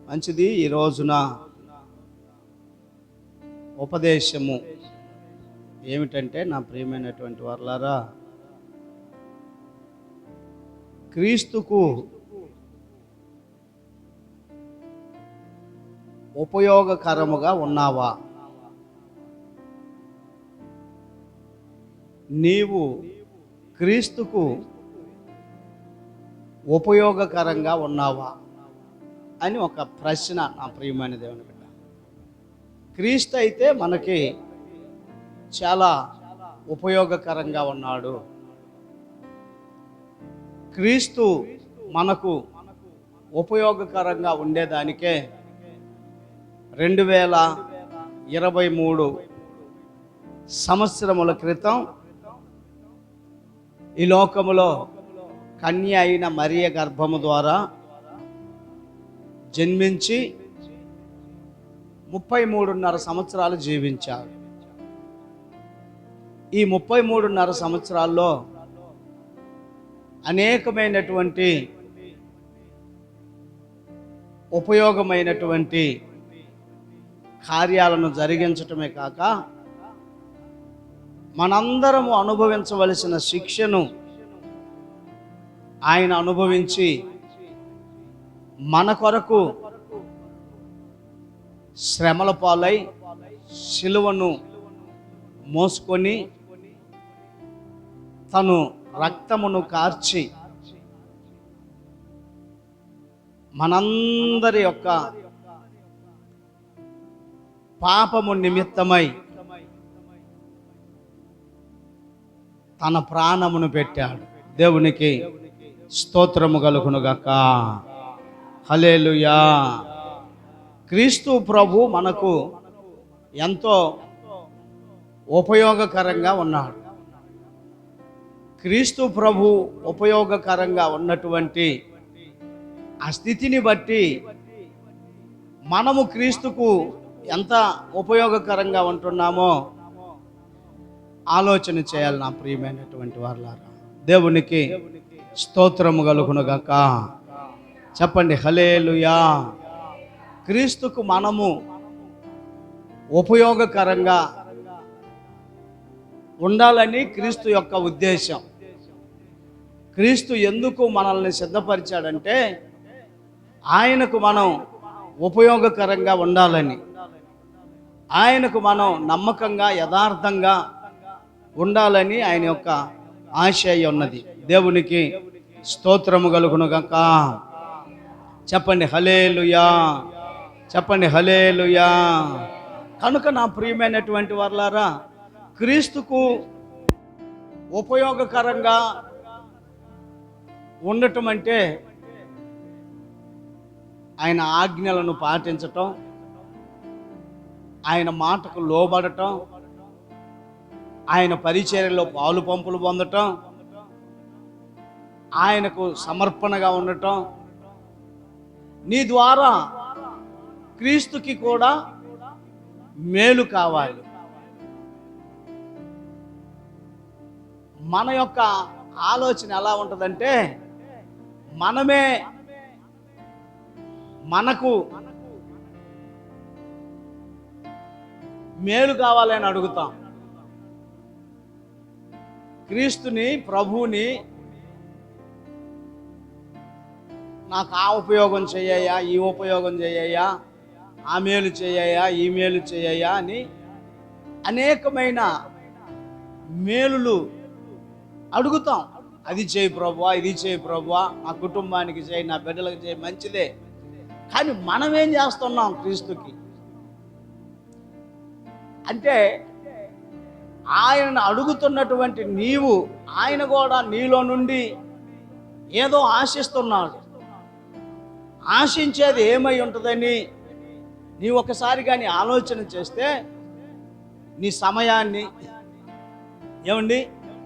మంచిది. ఈ రోజున ఉపదేశము ఏమిటంటే, నా ప్రియమైనటువంటి వారలారా, క్రీస్తుకు ఉపయోగకరముగా ఉన్నావా? నీవు క్రీస్తుకు ఉపయోగకరంగా ఉన్నావా అని ఒక ప్రశ్న, నా ప్రియమైన దేవుని బిడ్డ. క్రీస్తు అయితే మనకి చాలా ఉపయోగకరంగా ఉన్నాడు. క్రీస్తు మనకు ఉపయోగకరంగా ఉండేదానికే 2023 సంవత్సరముల క్రితం ఈ లోకములో కన్య అయిన మరియ గర్భము ద్వారా జన్మించి 33.5 సంవత్సరాలు జీవించారు. ఈ 33.5 సంవత్సరాల్లో అనేకమైనటువంటి ఉపయోగమైనటువంటి కార్యాలను జరిగించటమే కాక, మనందరము అనుభవించవలసిన శిక్షను ఆయన అనుభవించి మన కొరకు శ్రమల పాలై శిలువను మోసుకొని తను రక్తమును కార్చి మనందరి యొక్క పాపము నిమిత్తమై తన ప్రాణమును పెట్టాడు. దేవునికి స్తోత్రము కలుగునుగాక. హల్లెలూయా. క్రీస్తు ప్రభు మనకు ఎంతో ఉపయోగకరంగా ఉన్నాడు. క్రీస్తు ప్రభు ఉపయోగకరంగా ఉన్నటువంటి ఆ స్థితిని బట్టి మనము క్రీస్తుకు ఎంత ఉపయోగకరంగా ఉంటున్నామో ఆలోచన చేయాలి, నా ప్రియమైనటువంటి వారలారా. దేవునికి స్తోత్రము కలుగునుగాక. చెప్పండి హల్లెలూయా. క్రీస్తుకు మనము ఉపయోగకరంగా ఉండాలని క్రీస్తు యొక్క ఉద్దేశం. క్రీస్తు ఎందుకు మనల్ని సిద్ధపరిచాడంటే, ఆయనకు మనం ఉపయోగకరంగా ఉండాలని, ఆయనకు మనం నమ్మకంగా యథార్థంగా ఉండాలని ఆయన యొక్క ఆశయం ఉన్నది. దేవునికి స్తోత్రము కలుగునుగాక. చెప్పండి హల్లెలూయా. చెప్పండి హల్లెలూయా. కనుక నా ప్రియమైనటువంటి వారలారా, క్రీస్తుకు ఉపయోగకరంగా ఉండటం అంటే ఆయన ఆజ్ఞలను పాటించటం, ఆయన మాటకు లోబడటం, ఆయన పరిచర్యలో పాలు పంపులు పొందటం, ఆయనకు సమర్పణగా ఉండటం. నీ ద్వారా క్రీస్తుకి కూడా మేలు కావాలి. మన యొక్క ఆలోచన ఎలా ఉంటుందంటే, మనమే మనకు మేలు కావాలని అడుగుతాం. క్రీస్తుని, ప్రభువుని, నాకు ఆ ఉపయోగం చేయ్యా, ఈ ఉపయోగం చేయ్యా, ఆ మేలు చేయ్యా, ఈ మేలు చేయ్యా అని అనేకమైన మేలులు అడుగుతాం. అది చేయి ప్రభువా, ఇది చేయి ప్రభువా, నా కుటుంబానికి చేయి, నా బిడ్డలకు చేయి, మంచిదే. కానీ మనం ఏం చేస్తున్నాం క్రీస్తుకి అంటే, ఆయనను అడుగుతున్నటువంటి నీవు, ఆయన కూడా నీలో నుండి ఏదో ఆశిస్తున్నాడు. ఆశించేది ఏమై ఉంటుందని నీవు ఒకసారి కానీ ఆలోచన చేస్తే, నీ సమయాన్ని, ఏమండి,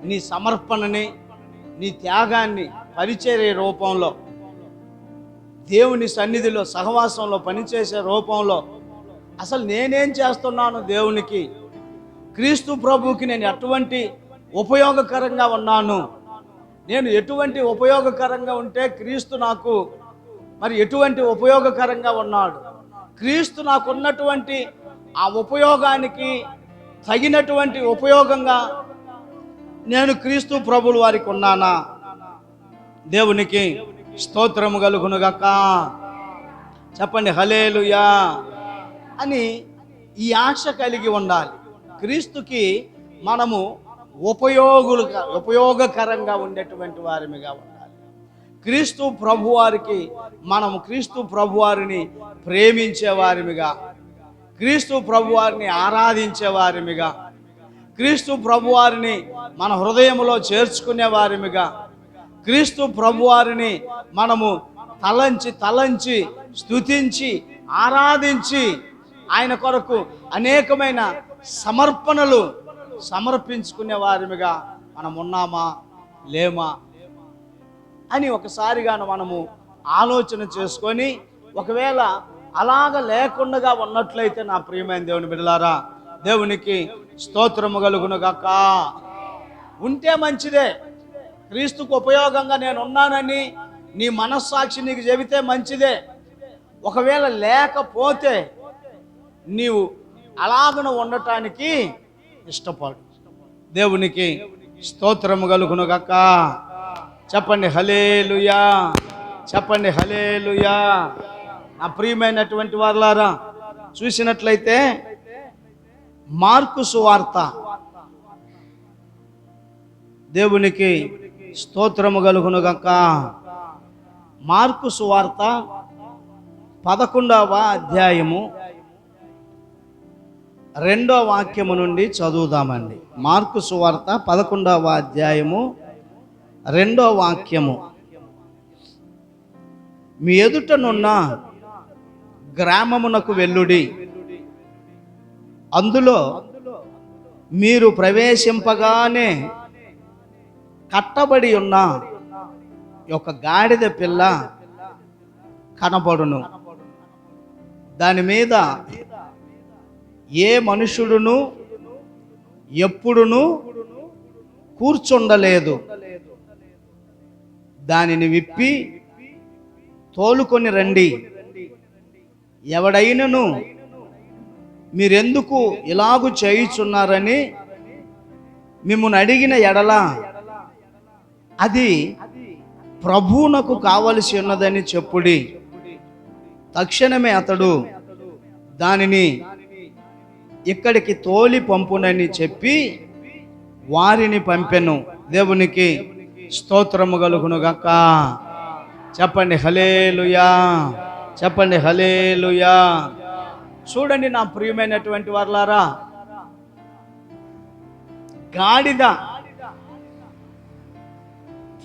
నీ సమర్పణని, నీ త్యాగాన్ని పరిచర్య రూపంలో, దేవుని సన్నిధిలో సహవాసంలో పనిచేసే రూపంలో, అసలు నేనేం చేస్తున్నాను దేవునికి, క్రీస్తు ప్రభువుకి నేను ఎటువంటి ఉపయోగకరంగా ఉన్నాను, నేను ఎటువంటి ఉపయోగకరంగా ఉంటే క్రీస్తు నాకు మరి ఎటువంటి ఉపయోగకరంగా ఉన్నాడు? క్రీస్తు నాకున్నటువంటి ఆ ఉపయోగానికి తగినటువంటి ఉపయోగంగా నేను క్రీస్తు ప్రభువుల వారికి ఉన్నానా? దేవునికి స్తోత్రము కలుగునుగాక. చెప్పండి హల్లెలూయా అని ఈ ఆశ కలిగి ఉండాలి. క్రీస్తుకి మనము ఉపయోగకరంగా ఉండేటువంటి వారిగా ఉండాలి. క్రీస్తు ప్రభువారికి మనము క్రీస్తు ప్రభువారిని ప్రేమించేవారిగా, క్రీస్తు ప్రభువారిని ఆరాధించేవారిగా, క్రీస్తు ప్రభువారిని మన హృదయంలో చేర్చుకునేవారిగా, క్రీస్తు ప్రభువారిని మనము తలంచి స్తుతించి ఆరాధించి ఆయన కొరకు అనేకమైన సమర్పణలు సమర్పించుకునే వారిగా మనం ఉన్నామా లేమా అని ఒకసారిగాను మనము ఆలోచన చేసుకొని, ఒకవేళ అలాగ లేకుండా ఉన్నట్లయితే నా ప్రియమైన దేవుని బిడ్డలారా, దేవునికి స్తోత్రము కలుగునుగాక. ఉంటే మంచిదే. క్రీస్తుకు ఉపయోగంగా నేను ఉన్నానని నీ మనస్సాక్షి నీకు చెబితే మంచిదే. ఒకవేళ లేకపోతే నీవు అలాగను ఉండటానికి ఇష్టపడు. దేవునికి స్తోత్రము కలుగునుగాక. చెప్పండి హల్లెలూయా, చెప్పండి హల్లెలూయా. నా ప్రియమైనటువంటి వారలారా, చూసినట్లయితే మార్కు సువార్త, దేవునికి స్తోత్రము కలుగునుగాక, మార్కు సువార్త 11వ అధ్యాయము 2వ వాక్యము నుండి చదువుదామండి. మార్కు సువార్త 11వ అధ్యాయము 2వ వాక్యము. మీ ఎదుటనున్న గ్రామమునకు వెళ్ళుడి, అందులో మీరు ప్రవేశింపగానే కట్టబడి ఉన్న ఒక గాడిద పిల్ల కనబడును. దాని మీద ఏ మనుషుడును ఎప్పుడును కూర్చుండలేదు. దానిని విప్పి తోలుకొని రండి. ఎవడైనను మీరెందుకు ఇలాగు చేయుచున్నారని మిమ్మును అడిగిన ఎడల అది ప్రభువునకు కావలసి ఉన్నదని చెప్పుడి. తక్షణమే అతడు దానిని ఇక్కడికి తోలి పంపునని చెప్పి వారిని పంపెను. దేవునికి స్తోత్రము కలుగునుగాక. చెప్పండి హల్లెలూయా, చెప్పండి హల్లెలూయా. చూడండి నా ప్రియమైనటువంటి వారలారా, గాడిద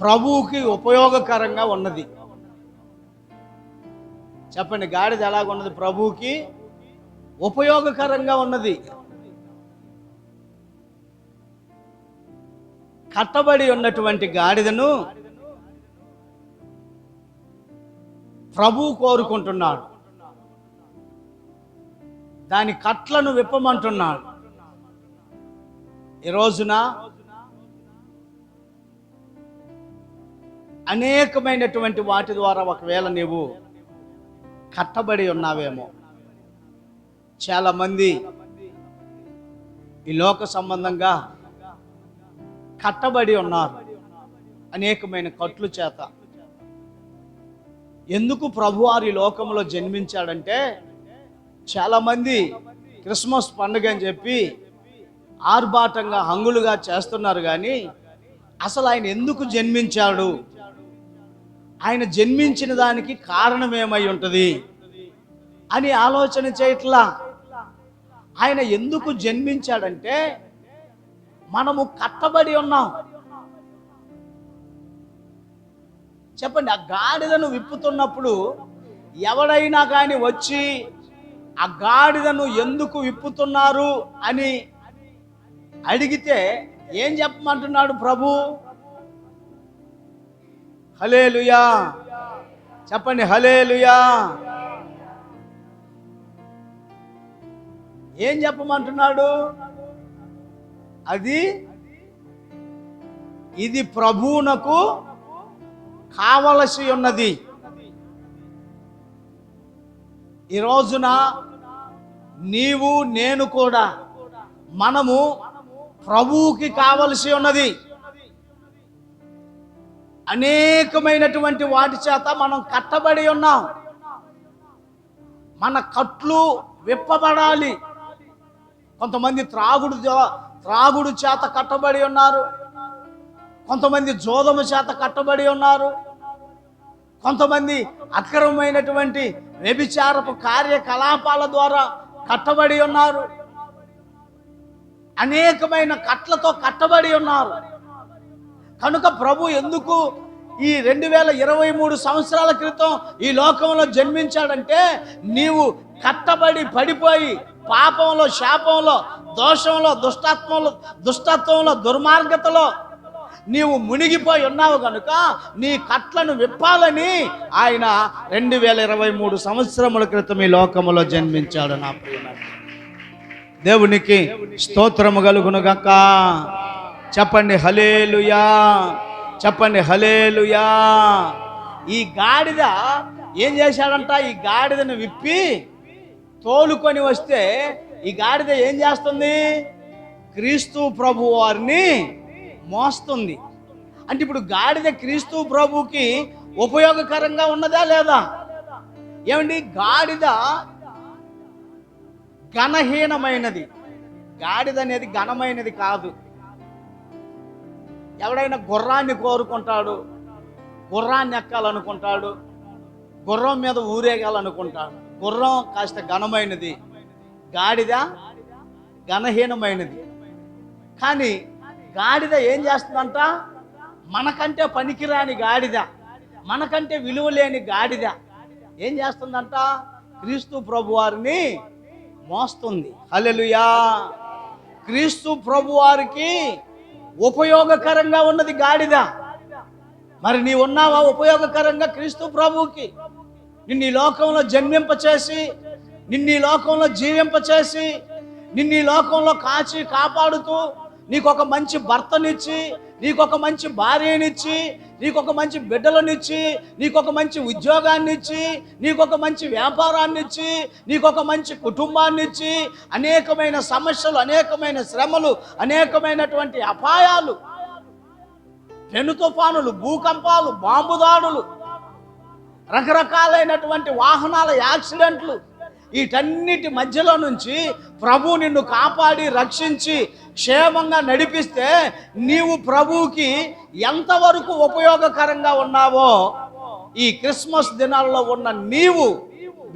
ప్రభువుకి ఉపయోగకరంగా ఉన్నది. చెప్పండి, గాడిద ఎలాగున్నది? ప్రభువుకి ఉపయోగకరంగా ఉన్నది. కట్టబడి ఉన్నటువంటి గాడిదను ప్రభువు కోరుకుంటున్నాడు. దాని కట్లను విప్పమంటున్నాడు. ఈ రోజున అనేకమైనటువంటి వాటి ద్వారా ఒకవేళ నీవు కట్టబడి ఉన్నావేమో. చాలామంది ఈ లోక సంబంధంగా కట్టబడి ఉన్నారు అనేకమైన కట్లు చేత. ఎందుకు ప్రభువారు ఈ లోకంలో జన్మించాడంటే, చాలామంది క్రిస్మస్ పండుగ అని చెప్పి ఆర్భాటంగా హంగులుగా చేస్తున్నారు, కానీ అసలు ఆయన ఎందుకు జన్మించాడు, ఆయన జన్మించిన దానికి కారణం ఏమై ఉంటుంది అని ఆలోచన చేయట్లా. ఆయన ఎందుకు జన్మించాడంటే, మనము కట్టబడి ఉన్నాం. చెప్పండి, ఆ గాడిదను విప్పుతున్నప్పుడు ఎవడైనా కానీ వచ్చి ఆ గాడిదను ఎందుకు విప్పుతున్నారు అని అడిగితే ఏం చెప్పమంటున్నాడు ప్రభు? హల్లెలూయా, చెప్పండి హల్లెలూయా. ఏం చెప్పమంటున్నాడు? ఇది ప్రభువునకు కావలసి ఉన్నది. ఈ రోజున నీవు నేను కూడా మనము ప్రభువుకి కావలసి ఉన్నది. అనేకమైనటువంటి వాటి చేత మనం కట్టబడి ఉన్నాం. మన కట్లు విప్పబడాలి. కొంతమంది త్రాగుడు చేత కట్టబడి ఉన్నారు, కొంతమంది జోదము చేత కట్టబడి ఉన్నారు, కొంతమంది అక్రమమైనటువంటి వ్యభిచారపు కార్యకలాపాల ద్వారా కట్టబడి ఉన్నారు, అనేకమైన కట్లతో కట్టబడి ఉన్నారు. కనుక ప్రభు ఎందుకు ఈ 2023 సంవత్సరాల క్రితం ఈ లోకంలో జన్మించాడంటే, నీవు కట్టబడి పడిపోయి పాపంలో, శాపంలో, దోషంలో, దుష్టత్వంలో, దుర్మార్గతలో నీవు మునిగిపోయి ఉన్నావు కనుక నీ కట్లను విప్పాలని ఆయన 2023 సంవత్సరముల క్రితం ఈ లోకములో జన్మించాడు. నా ప్రియమైన దేవునికి స్తోత్రము కలుగునుగాక. చెప్పండి హల్లెలూయా, చెప్పండి హల్లెలూయా. ఈ గాడిద ఏం చేశాడంట? ఈ గాడిదను విప్పి తోలుకొని వస్తే ఈ గాడిద ఏం చేస్తుంది? క్రీస్తు ప్రభు వారిని మోస్తుంది. అంటే ఇప్పుడు గాడిద క్రీస్తు ప్రభుకి ఉపయోగకరంగా ఉన్నదా లేదా? ఏమండి, గాడిద ఘనహీనమైనది. గాడిద అనేది ఘనమైనది కాదు. ఎవడైనా గుర్రాన్ని కోరుకుంటాడు, గుర్రాన్ని ఎక్కాలనుకుంటాడు, గుర్రం మీద ఊరేగాలనుకుంటాడు. గుర్రం కాస్త ఘనమైనది, గాడిద ఘనహీనమైనది. కానీ గాడిద ఏం చేస్తుందంట? మనకంటే పనికిరాని గాడిద, మనకంటే విలువ లేని గాడిద ఏం చేస్తుందంట? క్రీస్తు ప్రభు వారిని మోస్తుంది. హల్లెలూయా. క్రీస్తు ప్రభు వారికి ఉపయోగకరంగా ఉన్నది గాడిద. మరి నీ ఉన్నావా ఉపయోగకరంగా క్రీస్తు ప్రభువుకి? నిన్ను ఈ లోకంలో జన్మింపచేసి, నిన్ను ఈ లోకంలో జీవింపచేసి, నిన్ను ఈ లోకంలో కాచి కాపాడుతూ, నీకు ఒక మంచి భర్తనిచ్చి, నీకు ఒక మంచి భార్యనిచ్చి, నీకు ఒక మంచి బిడ్డలనిచ్చి, నీకు ఒక మంచి ఉద్యోగాన్ని ఇచ్చి, నీకు ఒక మంచి వ్యాపారాన్ని ఇచ్చి, నీకు ఒక మంచి కుటుంబాన్ని ఇచ్చి, అనేకమైన సమస్యలు, అనేకమైన శ్రమలు, అనేకమైనటువంటి అపాయాలు, పెను తుఫానులు, భూకంపాలు, బాంబు దాడులు, రకరకాలైనటువంటి వాహనాల యాక్సిడెంట్లు, వీటన్నిటి మధ్యలో నుంచి ప్రభు నిన్ను కాపాడి రక్షించి క్షేమంగా నడిపిస్తే నీవు ప్రభువుకి ఎంతవరకు ఉపయోగకరంగా ఉన్నావో ఈ క్రిస్మస్ దినాల్లో ఉన్న నీవు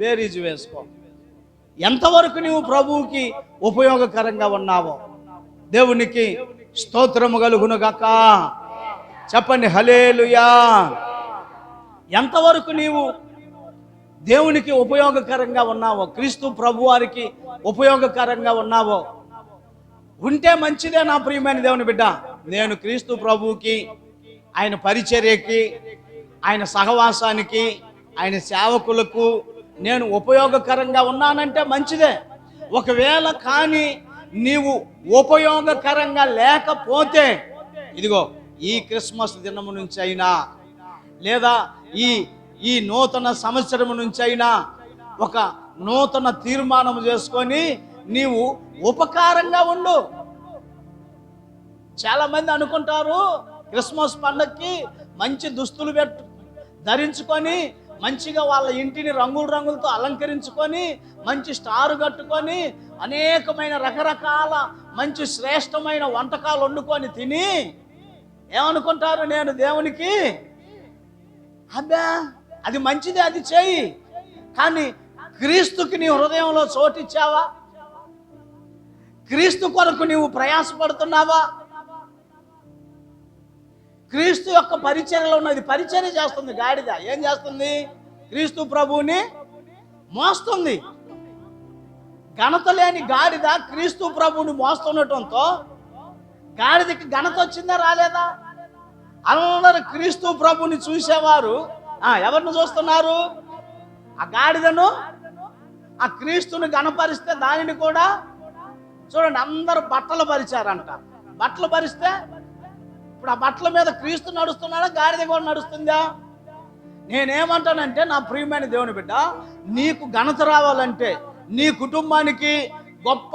బేరీజు వేసుకో. ఎంతవరకు నీవు ప్రభువుకి ఉపయోగకరంగా ఉన్నావో. దేవునికి స్తోత్రము కలుగునుగాక. చెప్పండి హల్లెలూయా. ఎంతవరకు నీవు దేవునికి ఉపయోగకరంగా ఉన్నావో, క్రీస్తు ప్రభు వారికి ఉపయోగకరంగా ఉన్నావో. ఉంటే మంచిదే నా ప్రియమైన దేవుని బిడ్డ. నేను క్రీస్తు ప్రభువుకి, ఆయన పరిచర్యకి, ఆయన సహవాసానికి, ఆయన సేవకులకు నేను ఉపయోగకరంగా ఉన్నానంటే మంచిదే. ఒకవేళ కానీ నీవు ఉపయోగకరంగా లేకపోతే, ఇదిగో ఈ క్రిస్మస్ దినము నుంచి అయినా, లేదా ఈ నూతన సంవత్సరం నుంచి అయినా ఒక నూతన తీర్మానం చేసుకొని నీవు ఉపకారంగా ఉండు. చాలా మంది అనుకుంటారు క్రిస్మస్ పండగకి మంచి దుస్తులు ధరించుకొని, మంచిగా వాళ్ళ ఇంటిని రంగులతో అలంకరించుకొని, మంచి స్టారు కట్టుకొని, అనేకమైన రకరకాల మంచి శ్రేష్టమైన వంటకాలు వండుకొని తిని ఏమనుకుంటారు? నేను దేవునికి, అబ్బా అది మంచిదే, అది చేయి. కానీ క్రీస్తుకి నీ హృదయంలో చోటిచ్చావా? క్రీస్తు కొరకు నీవు ప్రయాసపడుతున్నావా? క్రీస్తు యొక్క పరిచర్యలో ఉన్నది. పరిచర్య చేస్తుంది గాడిద. ఏం చేస్తుంది? క్రీస్తు ప్రభువుని మోస్తుంది. ఘనత లేని గాడిద క్రీస్తు ప్రభువుని మోస్తుండటంతో గాడిదకి ఘనత వచ్చిందా రాలేదా? అందరూ క్రీస్తు ప్రభుని చూసేవారు ఎవరిని చూస్తున్నారు? ఆ గాడిదను, ఆ క్రీస్తుని గణపరిస్తే దానిని కూడా చూడండి, అందరూ బట్టలు పరిచారంట. బట్టలు పరిస్తే ఇప్పుడు ఆ బట్టల మీద క్రీస్తు నడుస్తున్నాడా? గాడిద కూడా నడుస్తుందా? నేనేమంటానంటే, నా ప్రియమైన దేవుని బిడ్డ, నీకు ఘనత రావాలంటే, నీ కుటుంబానికి గొప్ప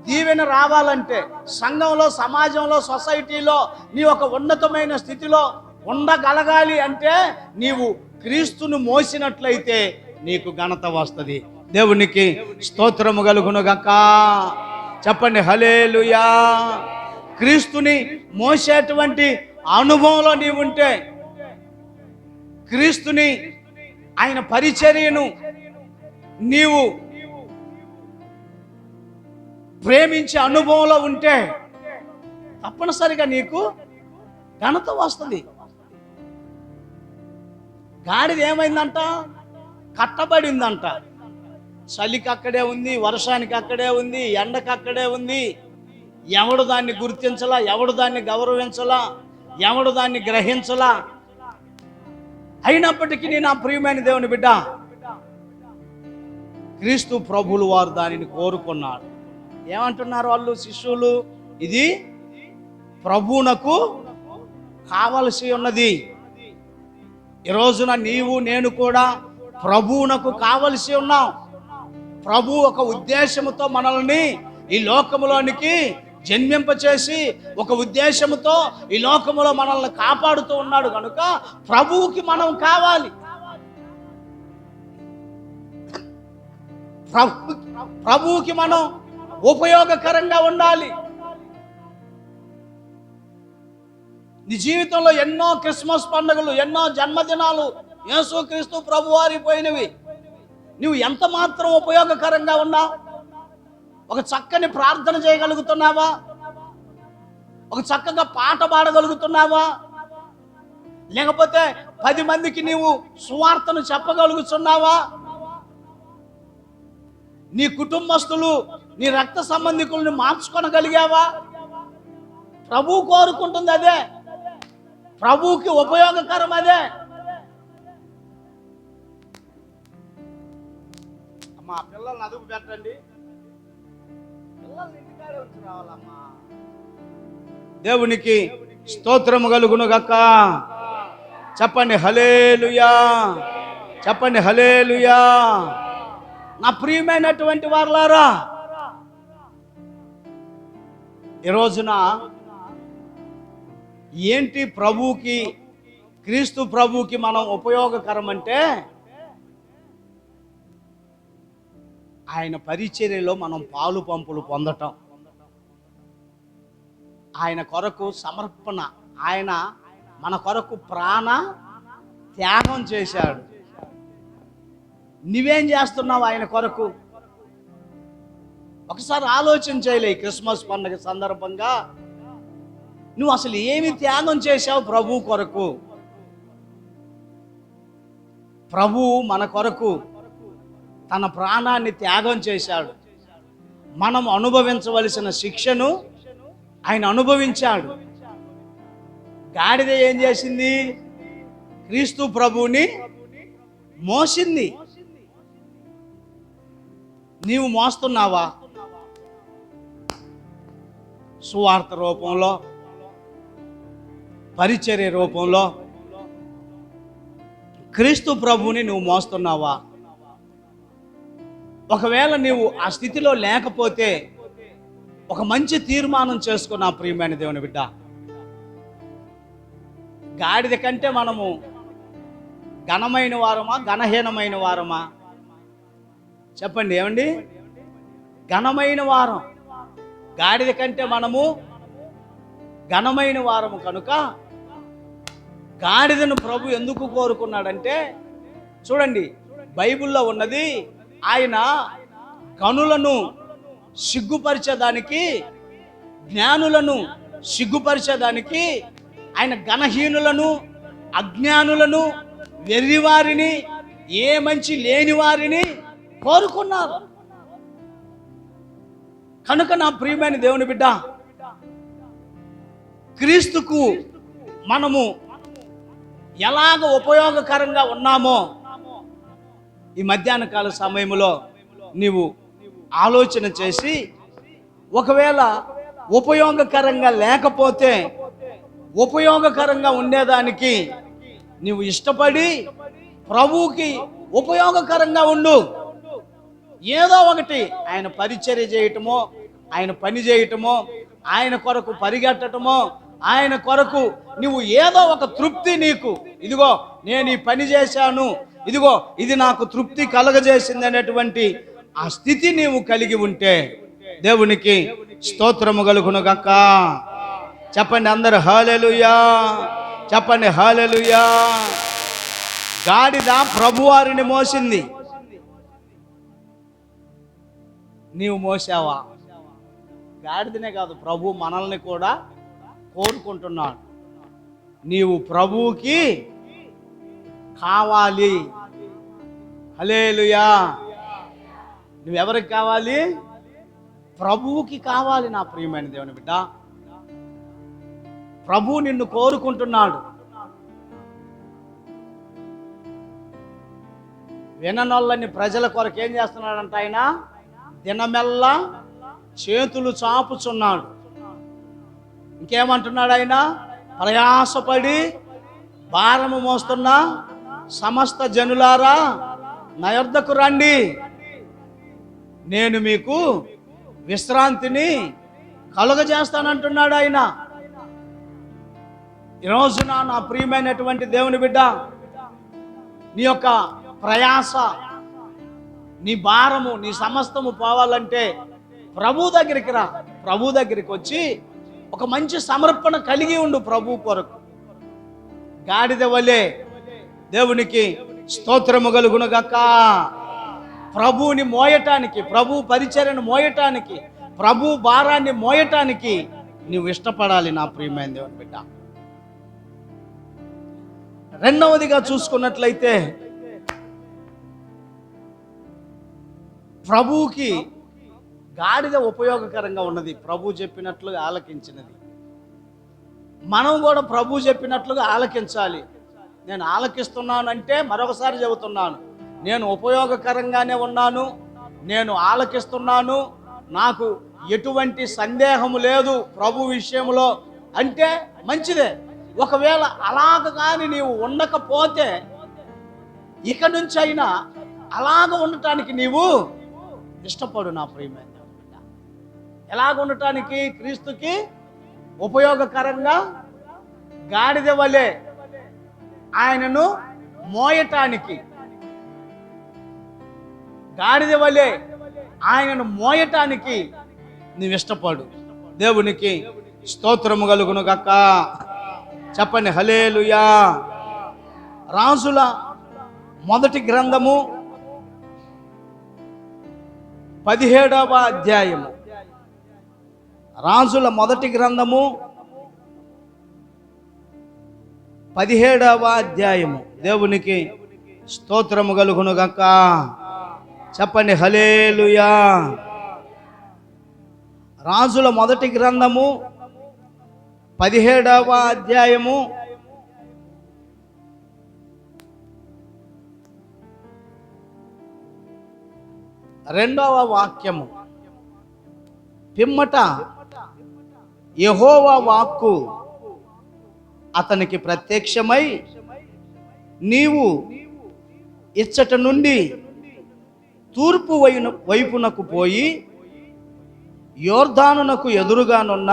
దీవెన రావాలంటే, సంఘంలో, సమాజంలో, సొసైటీలో నీ ఒక ఉన్నతమైన స్థితిలో ఉండగలగాలి అంటే, నీవు క్రీస్తును మోసినట్లయితే నీకు ఘనత వస్తుంది. దేవునికి స్తోత్రము కలుగును గాక. చెప్పండి హల్లెలూయా. క్రీస్తుని మోసేటువంటి అనుభవంలో నీవుంటే, క్రీస్తుని, ఆయన పరిచర్యను నీవు ప్రేమించే అనుభవంలో ఉంటే తప్పనిసరిగా నీకు ఘనత వస్తుంది. గాడిద ఏమైందంట? కట్టబడిందంట. చలికి అక్కడే ఉంది, వర్షానికి అక్కడే ఉంది, ఎండకి అక్కడే ఉంది. ఎవడు దాన్ని గుర్తించలా, ఎవడు దాన్ని గౌరవించలా, ఎవడు దాన్ని గ్రహించలా. అయినప్పటికీ నా ప్రియమైన దేవుని బిడ్డ, క్రీస్తు ప్రభువులు వారు దానిని కోరుకున్నారు. ఏమంటున్నారు వాళ్ళు శిష్యులు? ఇది ప్రభువునకు కావలసి ఉన్నది. ఈ రోజున నీవు నేను కూడా ప్రభువునకు కావలసి ఉన్నాం. ప్రభు ఒక ఉద్దేశముతో మనల్ని ఈ లోకములోనికి జన్మింపచేసి ఒక ఉద్దేశముతో ఈ లోకములో మనల్ని కాపాడుతూ ఉన్నాడు కనుక ప్రభువుకి మనం కావాలి. ప్రభువుకి మనం ఉపయోగకరంగా ఉండాలి. నీ జీవితంలో ఎన్నో క్రిస్మస్ పండుగలు, ఎన్నో జన్మదినాలు యేసుక్రీస్తు ప్రభువారి పోయినవి. నువ్వు ఎంత మాత్రం ఉపయోగకరంగా ఉన్నావు? ఒక చక్కని ప్రార్థన చేయగలుగుతున్నావా? ఒక చక్కగా పాట పాడగలుగుతున్నావా? లేకపోతే 10 మందికి నీవు సువార్తను చెప్పగలుగుతున్నావా? నీ కుటుంబస్తులు, నీ రక్త సంబంధికులను మార్చుకొనగలిగావా? ప్రభువు కోరుకుంటుంది అదే. ప్రభువుకి ఉపయోగకరం అదే. అమ్మా, పిల్లల్ని అదుపు పెట్టండి. పిల్లల్ని ఇంటికాడే వచ్చి రావాలమ్మా. దేవునికి స్తోత్రము కలుగును గాక. చెప్పండి హల్లెలూయా. చెప్పండి హల్లెలూయా. నా ప్రియమైనటువంటి వారలారా, ఈ రోజున ఏంటి ప్రభువుకి, క్రీస్తు ప్రభువుకి మనం ఉపయోగకరం అంటే, ఆయన పరిచర్యలో మనం పాలు పంపులు పొందటం, ఆయన కొరకు సమర్పణ. ఆయన మన కొరకు ప్రాణ త్యాగం చేశాడు. నువ్వేం చేస్తున్నావు ఆయన కొరకు? ఒకసారి ఆలోచన చేయలే. క్రిస్మస్ పండుగ సందర్భంగా నువ్వు అసలు ఏమి త్యాగం చేశావు ప్రభు కొరకు? ప్రభువు మన కొరకు తన ప్రాణాన్ని త్యాగం చేశాడు. మనం అనుభవించవలసిన శిక్షను ఆయన అనుభవించాడు. గాడిద ఏం చేసింది? క్రీస్తు ప్రభువుని మోసింది. నీవు మోస్తున్నావా? సువార్త రూపంలో, పరిచర్య రూపంలో క్రీస్తు ప్రభువుని నువ్వు మోస్తున్నావా? ఒకవేళ నీవు ఆ స్థితిలో లేకపోతే ఒక మంచి తీర్మానం చేసుకున్నా ప్రియమైన దేవుని బిడ్డ. గాడిద కంటే మనము ఘనమైన వారమా, ఘనహీనమైన వారమా? చెప్పండి. ఏమండి? ఘనమైన వారం. గాడిద కంటే మనము ఘనమైన వారము కనుక గాడిదను ప్రభు ఎందుకు కోరుకున్నాడంటే, చూడండి బైబిల్లో ఉన్నది, ఆయన కనులను సిగ్గుపరిచేదానికి, జ్ఞానులను సిగ్గుపరిచేదానికి ఆయన ఘనహీనులను, అజ్ఞానులను, వెర్రివారిని, ఏ మంచి లేని వారిని కోరుకున్నారు. కనుక నా ప్రియమైన దేవుని బిడ్డ, క్రీస్తుకు మనము ఎలాగ ఉపయోగకరంగా ఉన్నామో ఈ మధ్యాహ్న కాల సమయంలో నీవు ఆలోచన చేసి, ఒకవేళ ఉపయోగకరంగా లేకపోతే ఉపయోగకరంగా ఉండేదానికి నీవు ఇష్టపడి ప్రభువుకి ఉపయోగకరంగా ఉండు. ఏదో ఒకటి ఆయన పరిచర్య చేయటమో, ఆయన పని చేయటమో, ఆయన కొరకు పరిగెట్టటమో, ఆయన కొరకు నువ్వు ఏదో ఒక తృప్తి నీకు, ఇదిగో నేను ఈ పని చేశాను, ఇదిగో ఇది నాకు తృప్తి కలగజేసింది అనేటువంటి ఆ స్థితి నీవు కలిగి ఉంటే దేవునికి స్తోత్రము కలుగును గాక. చెప్పండి అందరు హల్లెలూయా, చెప్పండి హల్లెలూయా. గాడిద ప్రభువారిని మోసింది, నీవు మోసావా? గాడిదనే కాదు, ప్రభు మనల్ని కూడా కోరుకుంటున్నాడు. నీవు ప్రభువుకి కావాలి. హల్లెలూయా. నువ్వెవరికి కావాలి? ప్రభువుకి కావాలి. నా ప్రియమైన దేవుని బిడ్డ, ప్రభువు నిన్ను కోరుకుంటున్నాడు. విననొల్లని ప్రజల కొరకు ఏం చేస్తున్నాడంట? ఆయన దినమెల్లా చేతులు చాపుచున్నాడు. ఇంకేమంటున్నాడు ఆయన? ప్రయాసపడి భారము మోస్తున్న సమస్త జనులారా నా యొద్దకు రండి, నేను మీకు విశ్రాంతిని కలుగజేస్తానంటున్నాడు ఆయన. ఈరోజున నా ప్రియమైనటువంటి దేవుని బిడ్డ, నీ యొక్క ప్రయాస, నీ భారము, నీ సమస్తము పోవాలంటే ప్రభు దగ్గరికి రా. ప్రభు దగ్గరికి వచ్చి ఒక మంచి సమర్పణ కలిగి ఉండు ప్రభు కొరకు. గాడిద వలె దేవునికి స్తోత్రము కలుగును గాక. ప్రభువుని మోయటానికి, ప్రభు పరిచర్యను మోయటానికి, ప్రభు భారాన్ని మోయటానికి నువ్వు ఇష్టపడాలి నా ప్రియమైన దేవుని బిడ్డ. రెండవదిగా చూసుకున్నట్లయితే, ప్రభువుకి గాడిద ఉపయోగకరంగా ఉన్నది, ప్రభు చెప్పినట్లుగా ఆలకించినది. మనం కూడా ప్రభు చెప్పినట్లుగా ఆలకించాలి. నేను ఆలకిస్తున్నాను అంటే మరొకసారి చెబుతున్నాను, నేను ఉపయోగకరంగానే ఉన్నాను, నేను ఆలకిస్తున్నాను, నాకు ఎటువంటి సందేహము లేదు ప్రభు విషయంలో అంటే మంచిదే. ఒకవేళ అలాగ కానీ నీవు ఉండకపోతే ఇక నుంచి అయినా అలాగ ఉండటానికి నీవు ఇష్టపడు నా ప్రియమైన. ఎలాగ ఉండటానికి? క్రీస్తుకి ఉపయోగకరంగా గాడిద వలె ఆయనను మోయటానికి, గాడిద వలె ఆయనను మోయటానికి నీవు ఇష్టపడు. దేవునికి స్తోత్రము కలుగును గాక. చెప్పండి హల్లెలూయా. రాజుల మొదటి గ్రంథము 17వ అధ్యాయము. రాజుల మొదటి గ్రంథము 17వ అధ్యాయము. దేవునికి స్తోత్రము కలుగును గాక. చెప్పండి హల్లెలూయా. రాజుల మొదటి గ్రంథము 17వ అధ్యాయము 2వ వాక్యము. పిమ్మట యెహోవా వాక్కు అతనికి ప్రత్యక్షమై, నీవు ఇచ్చట నుండి తూర్పు వైపునకు పోయి యోర్దానునకు ఎదురుగానున్న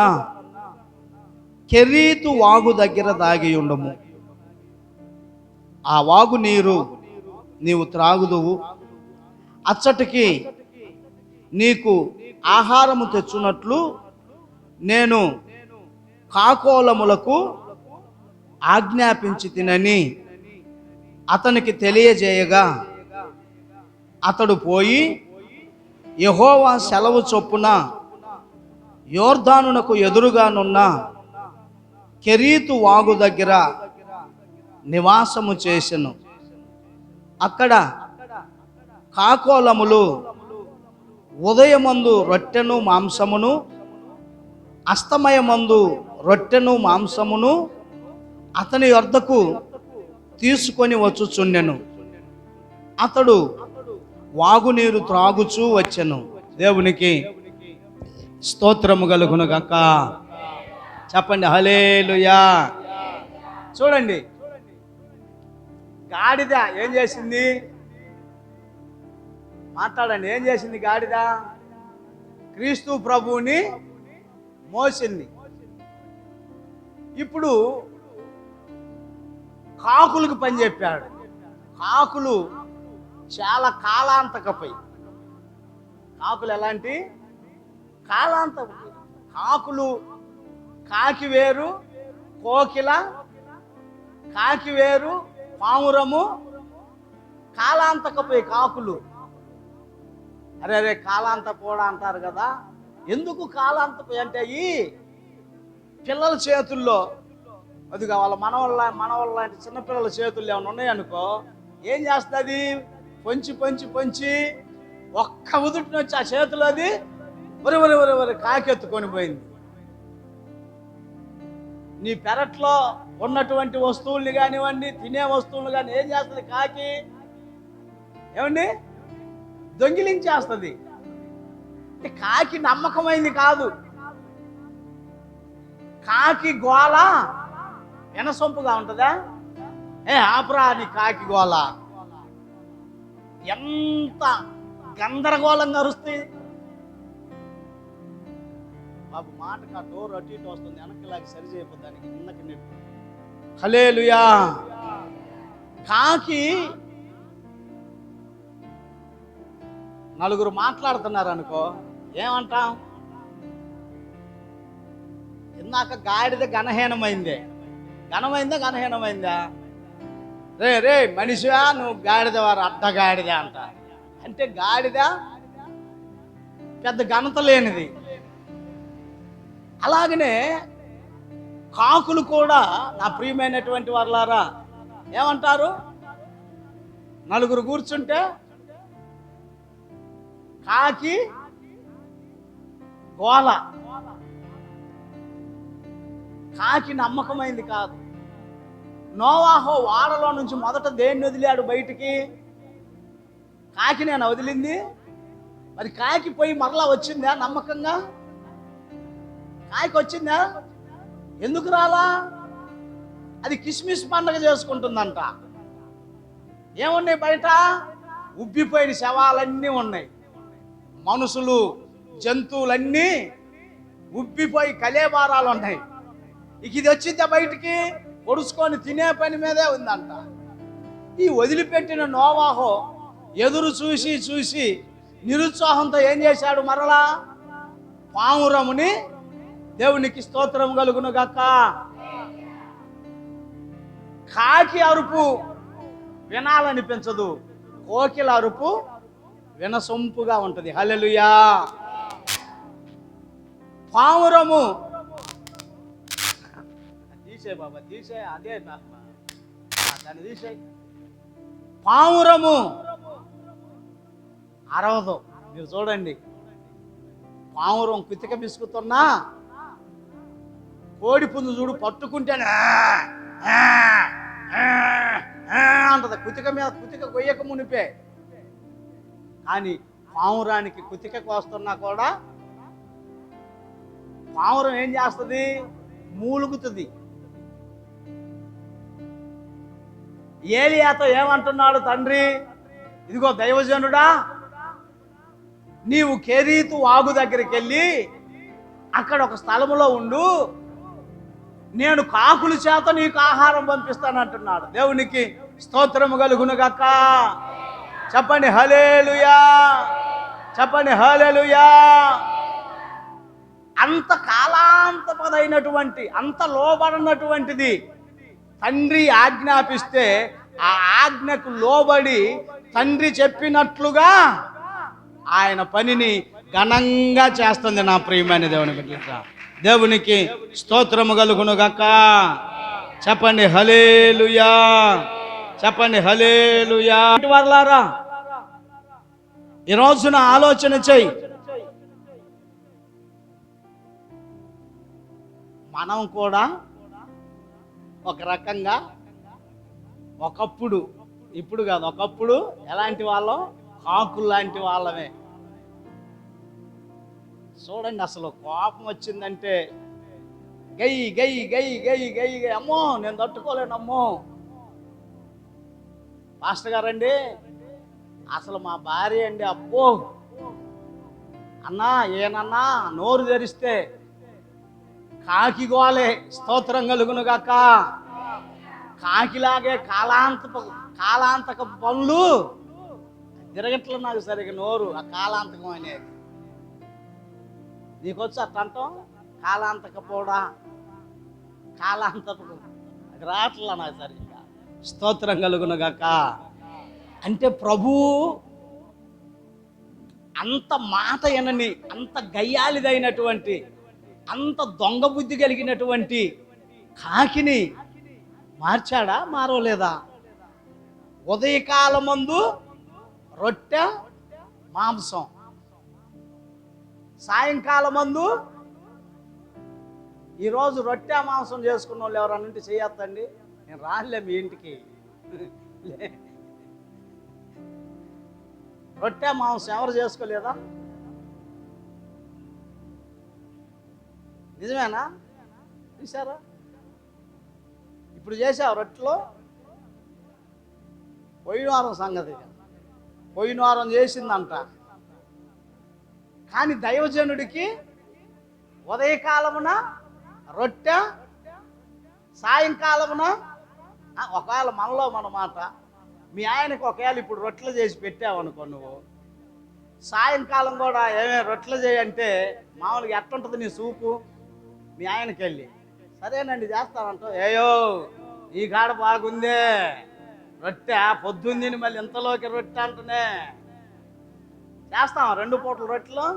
కెరీతు వాగు దగ్గర దాగి ఉండము. ఆ వాగు నీరు నీవు త్రాగుదువు. అచ్చటికి నీకు ఆహారము తెచ్చున్నట్లు నేను కాకోలములకు ఆజ్ఞాపించి తినని అతనికి తెలియజేయగా, అతడు పోయి యెహోవా సెలవు చొప్పున యోర్దానునకు ఎదురుగానున్న కెరీతు వాగు దగ్గర నివాసము చేసెను. అక్కడ కాకోలములు ఉదయమందు రొట్టెను మాంసమును, అస్తమయమందు రొట్టెను మాంసమును అతని యొద్దకు తీసుకొని వచ్చుచుండెను. అతడు వాగునీరు త్రాగుచూ వచ్చెను. దేవునికి స్తోత్రము కలుగును గాక. చెప్పండి హల్లెలూయా. చూడండి, గాడిద ఏం చేసింది? మాట్లాడండి. ఏం చేసింది గాడిద? క్రీస్తు ప్రభువుని మోసింది. ఇప్పుడు కాకులకు పని చెప్పాడు. కాకులు చాలా కాలాంతకపై. కాకులు ఎలాంటి కాలాంతకపై? కాకులు కాకి వేరు, కోకిల, కాకి వేరు, పావురము, కాలాంతకపై కాకులు. అరే అరే కాలాంత కూడా అంటారు కదా. ఎందుకు కాలాంతపై అంటే ఈ పిల్లల చేతుల్లో, అదిగా వాళ్ళ మనవాళ్ళ లాంటి చిన్నపిల్లల చేతుల్లో ఏమైనా ఉన్నాయనుకో, ఏం చేస్తుంది? పొంచి పొంచి పొంచి ఒక్క ఉదుటిని వచ్చి ఆ చేతులు అది ఒరి ఒరి ఒరి ఒరి కాకెత్తుకొని పోయింది. నీ పెరట్లో ఉన్నటువంటి వస్తువుల్ని కానివ్వండి, తినే వస్తువులు కానీ ఏం చేస్తుంది కాకి? ఏమండి? దొంగిలించేస్తుంది. కాకి నమ్మకమైంది కాదు. కాకి గోల వినసొంపుగా ఉంటుందా? ఆపరా నీ కాకి గోల. ఎంత గందరగోళంగా అరుస్తాయి బాబు. మాటకు ఆ డోర్ అటు ఇటు వస్తుంది, వెనక్కిలాగి సరి చేయబోదానికి నిన్నకి నెట్టు. హల్లెలూయా. కాకి నలుగురు మాట్లాడుతున్నారు అనుకో, ఏమంటాం? ఇందాక గాడిద ఘనహీనమైందే. ఘనహీనమైందా? రే రే మనిషివా నువ్వు గాడిద, వారు అడ్డగాడిద అంట. అంటే గాడిద పెద్ద ఘనత లేనిది. అలాగనే కాకులు కూడా నా ప్రియమైనటువంటి వారులారా ఏమంటారు? నలుగురు కూర్చుంటే కాకి గోల. కాకి నమ్మకమైంది కాదు. నోవాహు వాడలో నుంచి మొదట దేన్ని వదిలాడు బయటికి? కాకి నేను వదిలింది. మరి కాకి పోయి మరలా వచ్చిందా నమ్మకంగా? కాకి వచ్చిందా? ఎందుకు రాలా? అది కిస్మిస్ పండుగ చేసుకుంటుందంట. ఏమున్నాయి బయట? ఉబ్బిపోయిన శవాలన్నీ ఉన్నాయి. మనుషులు, జంతువులన్నీ ఉబ్బిపోయి కలేబారాలు ఉన్నాయి. ఇక ఇది వచ్చిందా బయటికి? పొడుచుకొని తినే పని మీదే ఉందంట. ఈ వదిలిపెట్టిన నోవాహు ఎదురు చూసి చూసి నిరుత్సాహంతో ఏం చేశాడు? మరలా పావురముని, దేవునికి స్తోత్రం కలుగును గాక. కాకి అరుపు వినాలనిపించదు, కోకిల అరుపు వినసొంపుగా ఉంటది. హల్లెలూయా. పావురము తీసే బాబా, తీసే, అదే దాన్ని తీసే. పావురము అరవదు. మీరు చూడండి, పావురం కుతిక బిసుకుతున్నా కోడి పుంజు చూడు పట్టుకుంటేనే అంటది. కుతిక కొయ్యక మునిపే. కానీ పావురానికి కుతిక కోస్తున్నా కూడా పావురం ఏం చేస్తుంది? మూలుగుతుంది. ఏలియాతో ఏమంటున్నాడు తండ్రి? ఇదిగో దైవజనుడా, నీవు కెరీతు వాగు దగ్గరికి వెళ్ళి అక్కడ ఒక స్థలములో ఉండు, నేను కాకుల చేత నీకు ఆహారం పంపిస్తానంటున్నాడు. దేవునికి స్తోత్రము కలుగును గాక. చెప్పండి హల్లెలూయా, చెప్పండి హల్లెలూయా. అంత కాలాంతపదైనటువంటి, అంత లోబడినటువంటిది తండ్రి ఆజ్ఞాపిస్తే ఆ ఆజ్ఞకు లోబడి తండ్రి చెప్పినట్లుగా ఆయన పనిని ఘనంగా చేస్తుంది. నా ప్రియమైన దేవుని బిడ్డ, దేవునికి స్తోత్రము కలుగును గాక. చెప్పండి హల్లెలూయా, చెప్పండి హల్లెలూయా. వర్లారా, ఈ రోజున ఆలోచన చెయ్యి. మనం కూడా ఒక రకంగా ఒకప్పుడు, ఇప్పుడు కాదు, ఒకప్పుడు ఎలాంటి వాళ్ళం? కాకులు లాంటి వాళ్ళమే. చూడండి, అసలు కోపం వచ్చిందంటే గై గై గై గై గై గై, అమ్మో నేను తట్టుకోలేనమ్మో. పాస్టర్ గారండి అసలు మా భార్య అండి అబ్బో అన్నా ఏనన్నా నోరు తెరిస్తే కాకి గోలే, స్తోత్రం కలుగును గాక. కాకిలాగే కాలాంతక పనులు తిరగట్లు నాకు సరిగ్గా నోరు, ఆ కాలాంతకం అనేది నీకొచ్చు అట్ట అంటాం. కాలాంతక పోడా, కాలాంతకం అది రావట్లా నాకు సరిగ్గా. స్తోత్రం కలుగును గాక. అంటే ప్రభు అంత మాట ఎనని, అంత గయ్యాలిదైనటువంటి, అంత దొంగ బుద్ధి కలిగినటువంటి కాకిని మార్చాడా, మారవలేదా? ఉదయకాలమందు రొట్టె మాంసం, సాయంకాలమందు ఈరోజు రొట్టె మాంసం చేసుకున్న వాళ్ళు ఎవరన్నా ఉంటే చేయొద్దండి, నేను రానులే మీ ఇంటికి. రొట్టె మాంసం ఎవరు చేసుకోలేదా? నిజమేనా? చూసారా? ఇప్పుడు చేసావు రొట్టెలో. పోయిన వారం సంగతి, పోయిన వారం చేసిందంట. కానీ దైవజనుడికి ఉదయకాలమున రొట్టె, సాయంకాలమున ఒకవేళ మనలో మన మాట, మీ ఆయనకు ఒకవేళ ఇప్పుడు రొట్టెలు చేసి పెట్టావనుకో, నువ్వు సాయంకాలం కూడా ఏమే రొట్టెలు చేయంటే మామూలుగా ఎట్లుంటుంది నీ సూపు? మీ ఆయనకి వెళ్ళి సరేనండి చేస్తానంట, ఏయో ఈ కాడ బాగుందే రొట్టె, పొద్దుందిని మళ్ళీ ఇంతలోకి రొట్టె అంటనే చేస్తాం. 2 పూటలు రొట్టెలు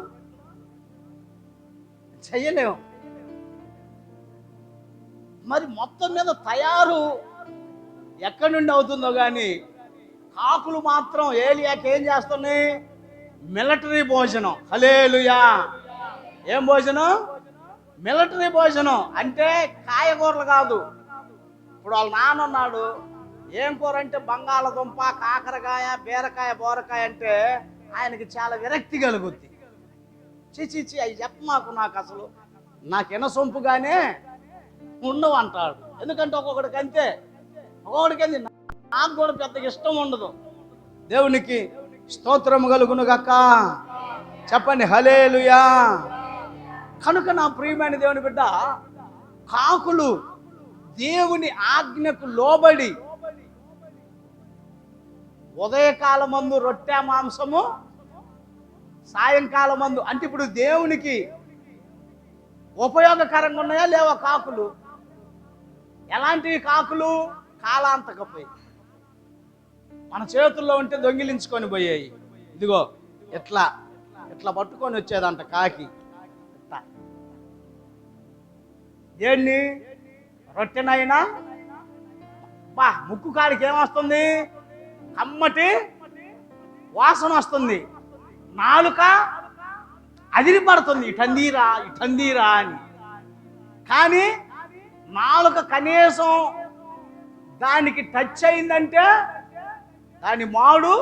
చెయ్యలేము. మరి మొత్తం మీద తయారు ఎక్కడి నుండి అవుతుందో కానీ కాకులు మాత్రం ఏలియాకి ఏం చేస్తున్నాయి? మిలిటరీ భోజనం. హల్లెలూయా. ఏం భోజనం? మిలిటరీ భోజనం. అంటే కాయగూరలు కాదు. ఇప్పుడు వాళ్ళ నాన్న ఉన్నాడు, ఏం కూర అంటే బంగాళదుంప, కాకరకాయ, బీరకాయ, బోరకాయ అంటే ఆయనకి చాలా విరక్తి కలుగుద్ది. చిచి అవి చెప్పమాకు, నాకు అసలు నాకు ఎనసొంపుగానే ఉండవు అంటాడు. ఎందుకంటే ఒక్కొక్కడికి అంతే, ఒక్కొక్కడికి అంతే. నాకు కూడా పెద్దగా ఇష్టం ఉండదు. దేవునికి స్తోత్రము కలుగును గాక. చెప్పండి హల్లెలూయా. కనుక నా ప్రియమైన దేవుని బిడ్డ, కాకులు దేవుని ఆజ్ఞకు లోబడి ఉదయకాలమందు రొట్టె మాంసము, సాయంకాలమందు, అంటే ఇప్పుడు దేవునికి ఉపయోగకరంగా ఉన్నాయా లేవా కాకులు? ఎలాంటివి కాకులు? కాలాంతకపోయి మన చేతుల్లో ఉంటే దొంగిలించుకొని పోయాయి. ఇదిగో ఇట్లా ఇట్లా పట్టుకొని వచ్చేదంట కాకి. ఏంటి? రొట్టెనైనా బా ముక్కు కాడికి ఏమొస్తుంది? కమ్మటి వాసన వస్తుంది. నాలుక అదిరిపడుతుంది, ఇటందీరా అని. కానీ నాలుక కనీసం దానికి టచ్ అయిందంటే దాని మాడు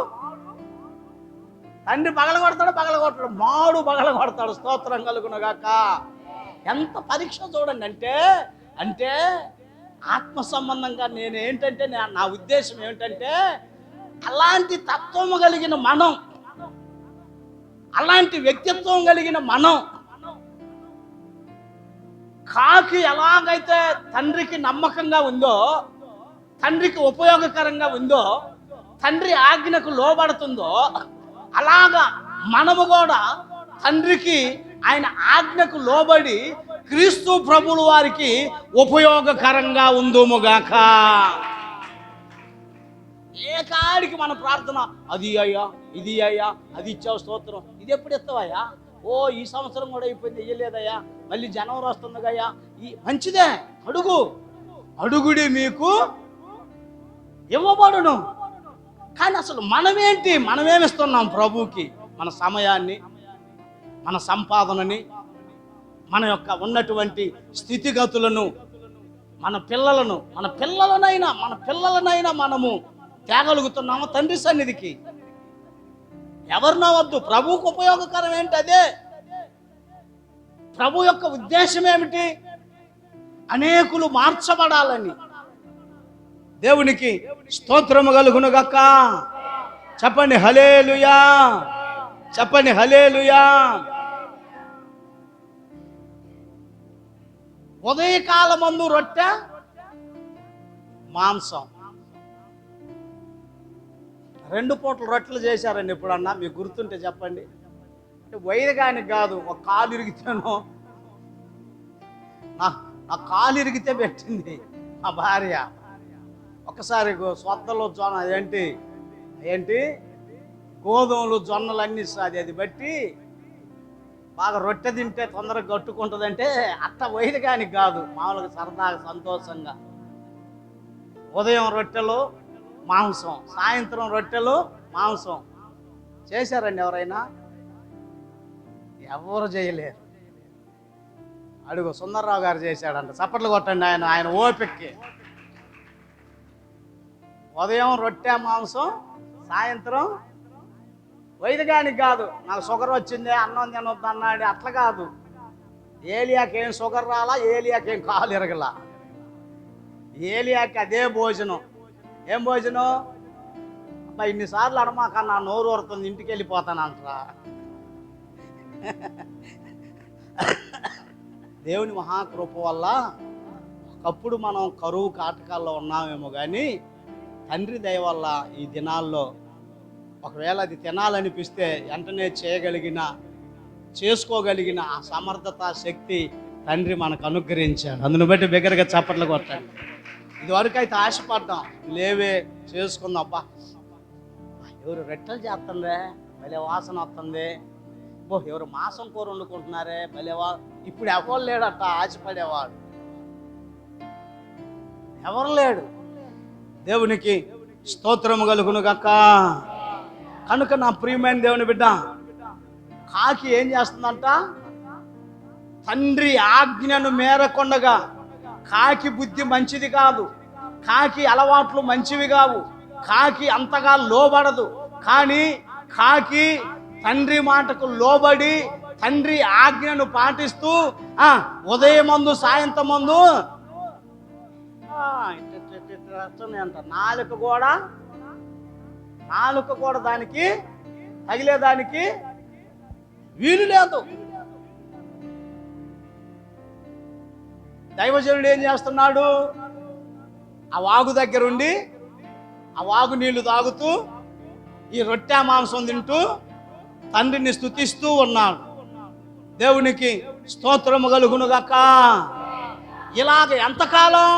తండ్రి పగలగొడతాడు, మాడు పగలగొడతాడు. స్తోత్రం కలుగును గాక. ఎంత పరీక్ష చూడండి. అంటే ఆత్మ సంబంధంగా నేను ఏంటంటే, నా ఉద్దేశం ఏమిటంటే, అలాంటి తత్వము కలిగిన మనం, అలాంటి వ్యక్తిత్వం కలిగిన మనం, కాకి ఎలాగైతే తండ్రికి నమ్మకంగా ఉందో, తండ్రికి ఉపయోగకరంగా ఉందో, తండ్రి ఆజ్ఞకు లోబడుతుందో, అలాగా మనము కూడా తండ్రికి ఆయన ఆజ్ఞకు లోబడి క్రీస్తు ప్రభువుల వారికి ఉపయోగకరంగా ఉందుముగాక. ఏ కాడికి మన ప్రార్థన, అది అయ్యా, ఇది అయ్యా, అది ఇచ్చావు స్తోత్రం, ఇది ఎప్పుడు ఇస్తావయ్యా? ఓ ఈ సంవత్సరం కూడా అయిపోయింది, ఇయ్యలేదయ్యా, మళ్ళీ జనవరి వస్తుందిగయ్యా. ఈ మంచిదే, అడుగుడి మీకు ఇవ్వబడును. కానీ అసలు మనమేమిస్తున్నాం ప్రభువుకి? మన సమయాన్ని, మన సంపాదనని, మన యొక్క ఉన్నటువంటి స్థితిగతులను, మన పిల్లలనైనా మనము తేగలుగుతున్నాము తండ్రి సన్నిధికి? ఎవరినో వద్దు, ప్రభువుకు ఉపయోగకరం ఏంటి? అదే ప్రభు యొక్క ఉద్దేశం ఏమిటి? అనేకులు మార్చబడాలని. దేవునికి స్తోత్రము కలుగును గాక. చెప్పండి హల్లెలూయా, చెప్పండి హల్లెలూయా. ఉదయకాలమందు రొట్టె మాంసం, 2 పూటలు రొట్టెలు చేశారండి ఎప్పుడన్నా మీకు గుర్తుంటే చెప్పండి. అంటే వైరగానికి కాదు, ఒక కాలు ఇరిగితేనో, నా కాలు ఇరిగితే పెట్టింది మా భార్య. ఒకసారి సొద్దలు జొన్న ఏంటి గోధుమలు జొన్నలు అన్నీ అది బట్టి బాగా రొట్టె తింటే తొందరగా కట్టుకుంటుందంటే అట్ట వైరగానికి కాదు, మామూలుగా సరదాగా సంతోషంగా. ఉదయం రొట్టెలు మాంసం, సాయంత్రం రొట్టెలు మాంసం చేశారండి ఎవరైనా? ఎవరు చేయలేరు. అడుగు సుందర్రావు గారు చేశాడంట, చప్పట్లు కొట్టండి. ఆయన ఓపికకి ఉదయం రొట్టె మాంసం, సాయంత్రం. వైద్యగానికి కాదు, నాకు షుగర్ వచ్చింది అన్నం తినొద్దు అన్నాడు, అట్లా కాదు. ఏలియాకేం షుగర్ రాలా, ఏలియాకేం కాలు ఎరగలా. ఏలియాకి అదే భోజనం. ఏం భోజనం? అబ్బా ఇన్నిసార్లు అనమాకన్నా నోరు ఊరుతుంది, ఇంటికి వెళ్ళిపోతానంటరా. దేవుని మహాకృప వల్ల ఒకప్పుడు మనం కరువు కాటకాల్లో ఉన్నామేమో కానీ తండ్రి దయ వల్ల ఈ దినాల్లో ఒకవేళ అది తినాలనిపిస్తే వెంటనే చేసుకోగలిగిన ఆ సమర్థత, శక్తి తండ్రి మనకు అనుగ్రహించాడు. అందుని బట్టి బిగ్గరగా చప్పట్లు కొట్టండి. ఇదివరకు అయితే ఆశపడ్డాం, లేవే చేసుకుందాం, అబ్బా ఎవరు రొట్టెలు చేస్తుందే భలే వాసన వస్తుంది, ఎవరు మాంసం కూర వండుకుంటున్నారే భలేవా. ఇప్పుడు ఎవరు లేడట ఆశపడేవాడు, ఎవరు లేడు. దేవునికి స్తోత్రము కలుగును గాక. కనుక నా ప్రియమైన దేవుని బిడ్డ, కాకి ఏం చేస్తుందంట? తండ్రి ఆజ్ఞను మేరకొండగా. కాకి బుద్ధి మంచిది కాదు, కాకి అలవాట్లు మంచివి కావు, కాకి అంతగా లోబడదు. కానీ కాకి తండ్రి మాటకు లోబడి తండ్రి ఆజ్ఞను పాటిస్తూ ఉదయమందు సాయంత్రమందు అంట నాలుక కూడా దానికి తగిలేదానికి వీలు లేదు. దైవజనుడు ఏం చేస్తున్నాడు? ఆ వాగు దగ్గరుండి ఆ వాగు నీళ్లు తాగుతూ ఈ రొట్టె మాంసం తింటూ తండ్రిని స్తుతిస్తూ ఉన్నాడు. దేవునికి స్తోత్రము కలుగును గాక. ఇలాగ ఎంతకాలం?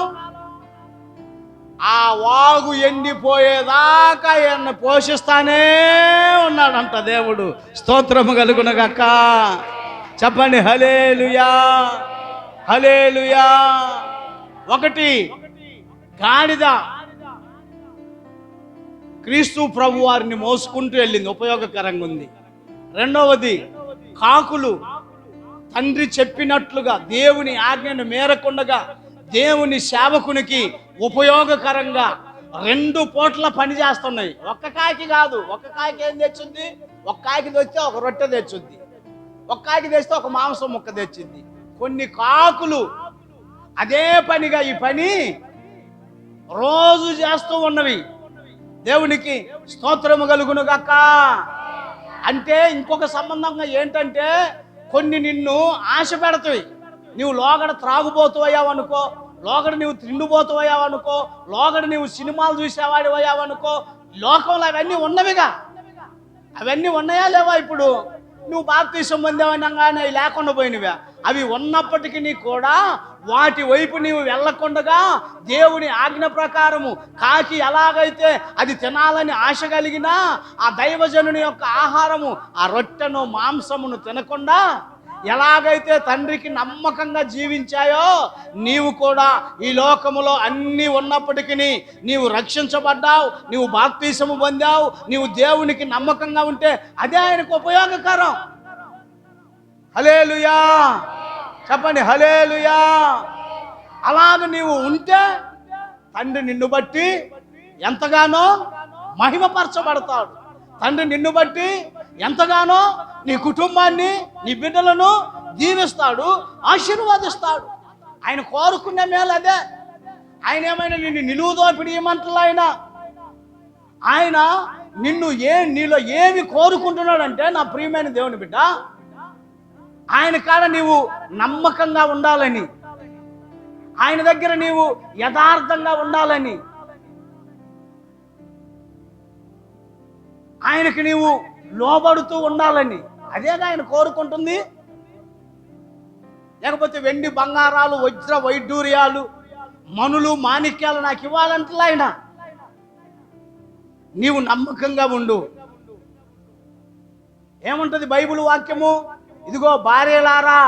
ఆ వాగు ఎండిపోయేదాకా ఎన్న పోషిస్తానే ఉన్నాడంట దేవుడు. స్తోత్రము కలుగును గాక. చెప్పండి హల్లెలూయా, హల్లెలూయా. ఒకటి గాడిద క్రీస్తు ప్రభు వారిని మోసుకుంటూ వెళ్ళింది, ఉపయోగకరంగా ఉంది. రెండవది కాకులు తండ్రి చెప్పినట్లుగా దేవుని ఆజ్ఞను మేరకుండగా దేవుని సేవకునికి ఉపయోగకరంగా 2 పూట్ల పని చేస్తున్నాయి. ఒక్క కాకి కాదు. ఒక్క కాకి ఏం తెచ్చుద్ది? ఒక కాకి తెస్తే ఒక రొట్టె తెచ్చుద్ది, ఒక కాకి తెస్తే ఒక మాంసం ముక్క తెచ్చింది. కొన్ని కాకులు అదే పనిగా ఈ పని రోజు చేస్తూ ఉన్నవి. దేవునికి స్తోత్రము కలుగును గాక. అంటే ఇంకొక సంబంధంగా ఏంటంటే కొన్ని నిన్ను ఆశ పెడతాయి. నువ్వు లోగడ త్రాగుబోతువయ్యావనుకో, లోగడ నువ్వు తిండిపోతువయ్యావనుకో, లోగడ నువ్వు సినిమాలు చూసేవాడి అయ్యావనుకో. లోకంలో అవన్నీ ఉన్నవిగా. అవన్నీ ఉన్నాయా లేవా? ఇప్పుడు నువ్వు బాప్తిసం పొందావనగానే అవి లేకుండా పోయినవా? అవి ఉన్నప్పటికీ కూడా వాటి వైపు నీవు వెళ్ళకుండగా దేవుని ఆజ్ఞ ప్రకారము కాకి ఎలాగైతే అది తినాలని ఆశ కలిగినా ఆ దైవజనుని యొక్క ఆహారము ఆ రొట్టెను మాంసమును తినకుండా ఎలాగైతే తండ్రికి నమ్మకంగా జీవించాయో నీవు కూడా ఈ లోకములో అన్నీ ఉన్నప్పటికీ నీవు రక్షించబడ్డావు, నీవు బాప్తిసము పొందావు, నీవు దేవునికి నమ్మకంగా ఉంటే అదే ఆయనకు ఉపయోగకరం. హల్లెలూయా, చెప్పండి హల్లెలూయా. అలాగ నీవు ఉంటే తండ్రి నిన్ను బట్టి ఎంతగానో మహిమపరచబడతాడు. తండ్రి నిన్ను బట్టి ఎంతగానో నీ కుటుంబాన్ని, నీ బిడ్డలను దీవిస్తాడు, ఆశీర్వాదిస్తాడు. ఆయన కోరుకునే మేలు అదే. ఆయన ఏమైనా నిన్ను నిలువు దోపిడి ఇవ్వమంటలే, ఆయన ఆయన నీలో ఏమి కోరుకుంటున్నాడంటే, నా ప్రియమైన దేవుని బిడ్డ, ఆయన కాడ నీవు నమ్మకంగా ఉండాలని, ఆయన దగ్గర నీవు యథార్థంగా ఉండాలని, ఆయనకి నీవు లోబడుతూ ఉండాలని, అదేగా ఆయన కోరుకుంటుంది. లేకపోతే వెండి బంగారాలు, వజ్ర వైడూర్యాలు, మనులు మాణిక్యాలు నాకు ఇవ్వాలంటే ఆయన, నీవు నమ్మకంగా ఉండు. ఏముంటది బైబిల్ వాక్యము? ఇదిగో భార్యలారా,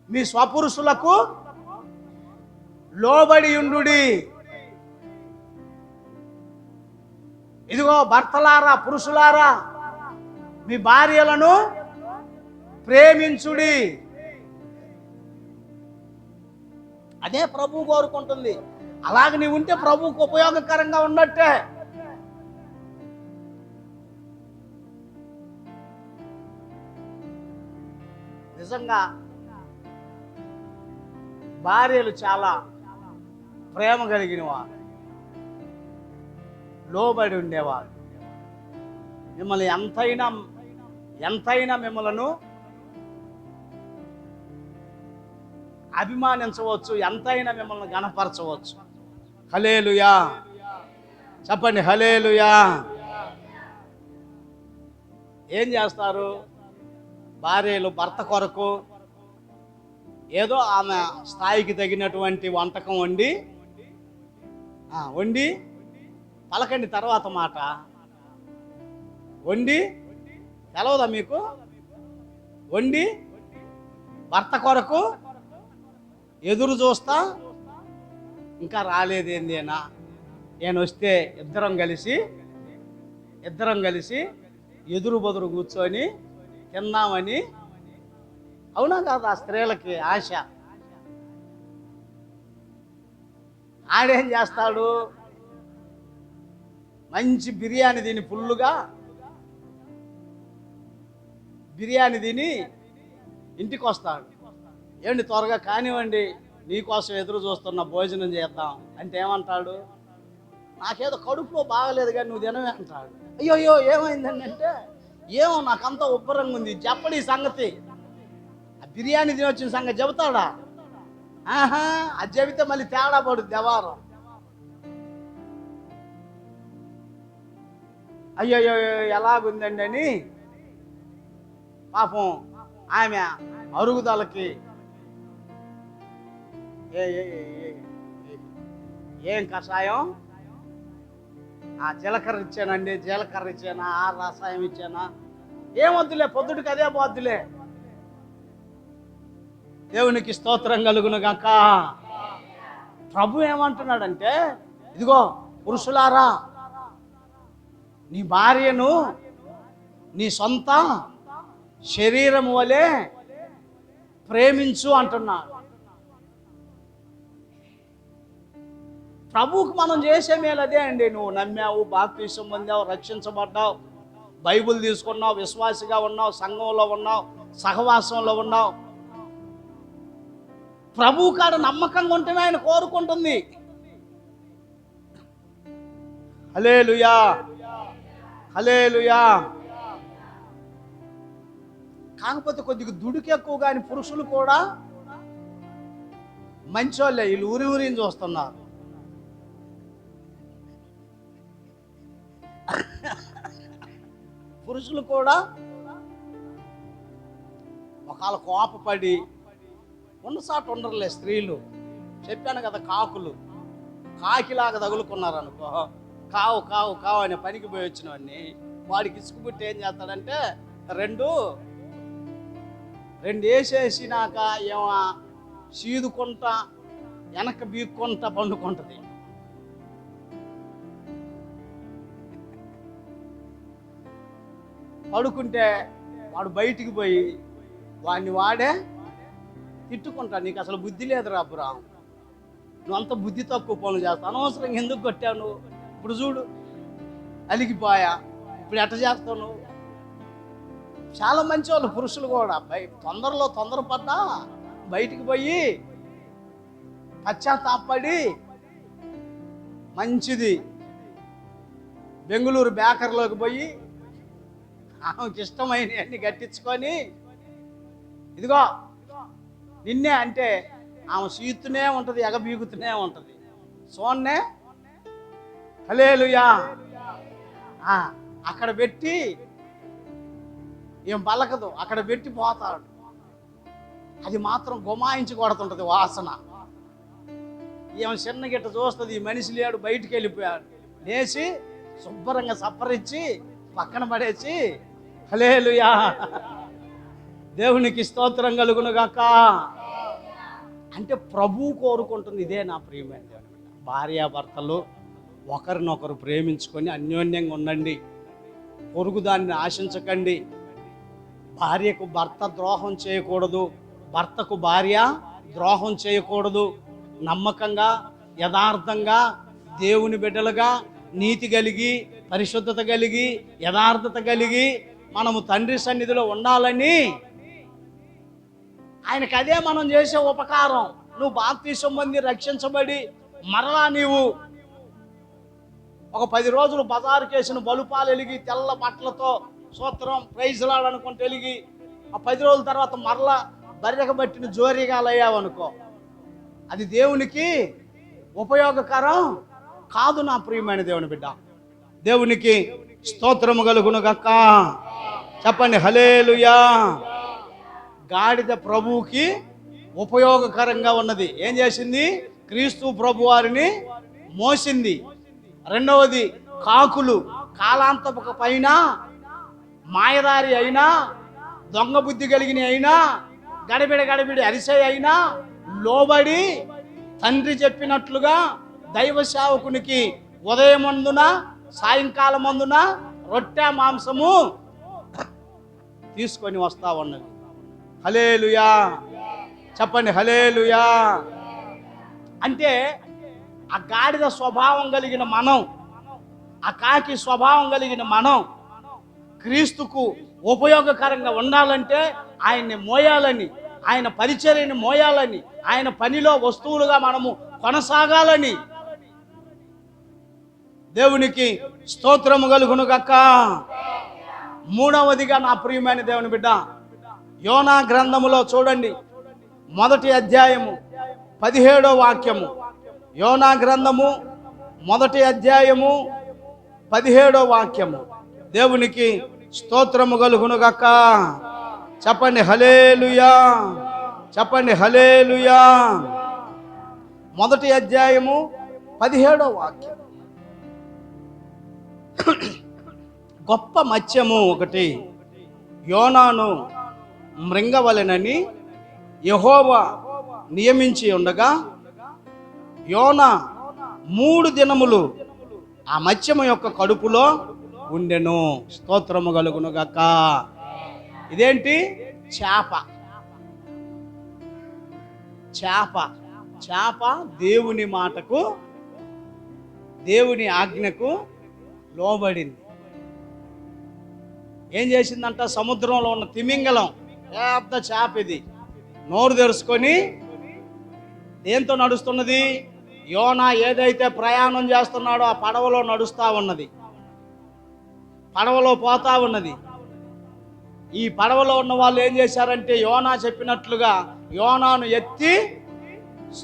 మీ స్వపురుషులకు లోబడి ఉండుడి. ఇదిగో భర్తలారా, పురుషులారా, మీ భార్యలను ప్రేమించుడి. అదే ప్రభు కోరుకుంటుంది. అలాగే నీవు ఉంటే ప్రభువుకు ఉపయోగకరంగా ఉన్నట్టే. నిజంగా భార్యలు చాలా ప్రేమ కలిగిన వారు, లోబడి ఉండేవారు. మిమ్మల్ని ఎంతైనా మిమ్మలను అభిమానించవచ్చు, ఎంతైనా మిమ్మల్ని గణపరచవచ్చు. హల్లెలూయా చెప్పండి, హల్లెలూయా. ఏం చేస్తారు భార్యలు? భర్త కొరకు ఏదో ఆమె స్థాయికి తగినటువంటి వంటకం వండి పలకండి, తర్వాత మాట వండి, తెలవదా మీకు? వండి భర్త కొరకు ఎదురు చూస్తా, ఇంకా రాలేదేందేనా, నేను వస్తే ఇద్దరం కలిసి ఎదురు బదురు కూర్చొని తిందామని. అవునా కాదా? స్త్రీలకి ఆశ. ఆడేం చేస్తాడు? మంచి బిర్యానీ తిని, ఫుల్లుగా బిర్యానీ తిని ఇంటికి వస్తాడు. ఏమండి త్వరగా కానివ్వండి, నీకోసం ఎదురు చూస్తున్న, భోజనం చేద్దాం అంటే ఏమంటాడు? నాకేదో కడుపులో బాగలేదు కానీ నువ్వు తినవే అంటాడు. అయ్యో ఏమైందండి అంటే, ఏమో నాకంతా ఉబ్బరంగా ఉంది, చెప్పడు ఈ సంగతి. ఆ బిర్యానీ తిని వచ్చిన సంగతి చెబుతాడా? అది చెబితే మళ్ళీ తేడా పడుద్ది వ్యవహారం. అయ్యో ఎలాగుందండి అని పాపం ఆమె అరుగుదలకి ఏం కషాయం, జీలకర్ర ఇచ్చానండి, జీలకర్ర ఇచ్చానా, రసాయం ఇచ్చానా, ఏమొద్దులే, పొద్దుటికి అదే పోద్దులే. దేవునికి స్తోత్రం కలుగును గాక. ప్రభు ఏమంటున్నాడంటే, ఇదిగో పురుషులారా, నీ భార్యను నీ సొంత శరీరము వలె ప్రేమించు అంటున్నాడు. ప్రభువుకు మనం చేసే మేలు అదే అండి. నువ్వు నమ్మావు, బాప్తిసం పొందావు, రక్షించబడ్డావు, బైబిల్ తీసుకున్నావు, విశ్వాసిగా ఉన్నావు, సంఘంలో ఉన్నావు, సహవాసంలో ఉన్నావు. ప్రభువు కాడ నమ్మకంగా ఉంటేనే ఆయన కోరుకుంటుంది. హల్లెలూయా హల్లెలూయా. కాకపోతే కొద్దిగా దుడుకు ఎక్కువ, కానీ పురుషులు కూడా మంచోళ్ళే. వీళ్ళు ఊరిని చూస్తున్నారు. పురుషులు కూడా ఒకవేళ కోపపడి ఉన్నసాటు ఉండరులే. స్త్రీలు చెప్పాను కదా, కాకిలాగా తగులుకున్నారు అనుకో, కావు కావు కావు అనే పనికి పోయి వచ్చినవన్నీ వాడికి ఇసుకుబుట్టి ఏం చేస్తాడంటే రెండు వేసేసినాక ఏమో సీదుకుంటా వెనక బీక్కుంటా పండుకుంటుంది. పడుకుంటే వాడు బయటికి పోయి వాడే తిట్టుకుంటా, నీకు అసలు బుద్ధి లేదురా అబ్బురా, నువ్వు అంత బుద్ధి తక్కువ పనులు చేస్తావు, అనవసరంగా ఎందుకు కొట్టావు నువ్వు, ఇప్పుడు చూడు అలిగిపోయా, ఇప్పుడు ఎట్ట చేస్తావు నువ్వు. చాలా మంచి వాళ్ళు పురుషులు కూడా తొందరపడ్డా బయటికి పోయి పశ్చాత్తాపడి మంచిది బెంగుళూరు బేకర్లోకి పోయి ఆమెకి ఇష్టమైన అన్ని కట్టించుకొని, ఇదిగో నిన్నే అంటే ఆమె సీతునే ఉంటుంది, ఎగబీగుతూనే ఉంటుంది. సోన్నే హల్లెలూయా అక్కడ పెట్టి, ఏం పలకదు, అక్కడ పెట్టి పోతాడు. అది మాత్రం గుమాయించి కొడుతుంటుంది వాసన. ఏమో చిన్న గిట్ట చూస్తుంది, ఈ మనిషి లేడు, బయటికి వెళ్ళిపోయాడు. లేచి శుభ్రంగా సప్పరిచ్చి పక్కన పడేసి హల్లెలూయా దేవునికి స్తోత్రం కలుగును గాక. అంటే ప్రభువు కోరుకుంటుంది ఇదే నా ప్రియమైన దేవుని. భార్యాభర్తలు ఒకరినొకరు ప్రేమించుకొని అన్యోన్యంగా ఉండండి, పొరుగు దాన్ని ఆశించకండి. భార్యకు భర్త ద్రోహం చేయకూడదు, భర్తకు భార్య ద్రోహం చేయకూడదు. నమ్మకంగా, యథార్థంగా, దేవుని బిడ్డలుగా, నీతి కలిగి, పరిశుద్ధత కలిగి, యథార్థత కలిగి మనము తండ్రి సన్నిధిలో ఉండాలని ఆయనకు అదే మనం చేసే ఉపకారం. నువ్వు బాప్తిసం పొంది రక్షించబడి మరలా నీవు ఒక 10 రోజులు బజారుకి వేసిన బలుపాలు వెలిగి తెల్ల బట్టలతో సూత్రం ప్రైజ్లాడనుకుంటూ వెలిగి ఆ 10 రోజుల తర్వాత మరలా బర్రెక బట్టిన జోరీగాలయ్యావనుకో, అది దేవునికి ఉపయోగకరం కాదు నా ప్రియమైన దేవుని బిడ్డ. దేవునికి స్తోత్రము కలుగును గాక. చెప్పండి హల్లెలూయా. గాడిద ప్రభువుకి ఉపయోగకరంగా ఉన్నది. ఏం చేసింది? క్రీస్తు ప్రభు వారిని మోసింది. రెండవది, కాకులు కాలాంతపు పైన మాయదారి అయినా, దొంగ బుద్ధి కలిగిన అయినా, గడబిడి అరిసె అయినా లోబడి తండ్రి చెప్పినట్లుగా దైవ సేవకునికి ఉదయమందున సాయంకాలమందున రొట్టె మాంసము తీసుకొని వస్తా ఉన్నది. హల్లెలూయా. చెప్పండి హల్లెలూయా. అంటే ఆ గాడిద స్వభావం కలిగిన మనం, ఆ కాకి స్వభావం కలిగిన మనం క్రీస్తుకు ఉపయోగకరంగా ఉండాలంటే ఆయన్ని మోయాలని, ఆయన పరిచర్యని మోయాలని, ఆయన పనిలో వస్తువులుగా మనము కొనసాగాలని. దేవునికి స్తోత్రము కలుగును గాక. మూడవదిగా నా ప్రియమైన దేవుని బిడ్డ, యోనా గ్రంథములో చూడండి, 1వ అధ్యాయము 17వ వాక్యము. యోనా గ్రంథము 1వ అధ్యాయము 17వ వాక్యము. దేవునికి స్తోత్రము కలుగును గాక. చెప్పండి హల్లెలూయా. చెప్పండి హల్లెలూయా. 1వ అధ్యాయము 17వ వాక్యం. గొప్ప మత్స్యము ఒకటి యోనాను మృంగవలెనని యెహోవా నియమించి ఉండగా యోనా 3 దినములు ఆ మత్స్యము యొక్క కడుపులో ఉండెను. స్తోత్రము కలుగును గాక. ఇదేంటి? చేప. చేప చేప దేవుని మాటకు, దేవుని ఆజ్ఞకు లోబడింది. ఏం చేసిందంట? సముద్రంలో ఉన్న తిమింగలం, పెద్ద చేప ఇది, నోరు తెరుచుకొని దేంతో నడుస్తున్నది? యోనా ఏదైతే ప్రయాణం చేస్తున్నాడో ఆ పడవలో నడుస్తూ ఉన్నది, పడవలో పోతా ఉన్నది. ఈ పడవలో ఉన్న వాళ్ళు ఏం చేశారంటే యోనా చెప్పినట్లుగా యోనాను ఎత్తి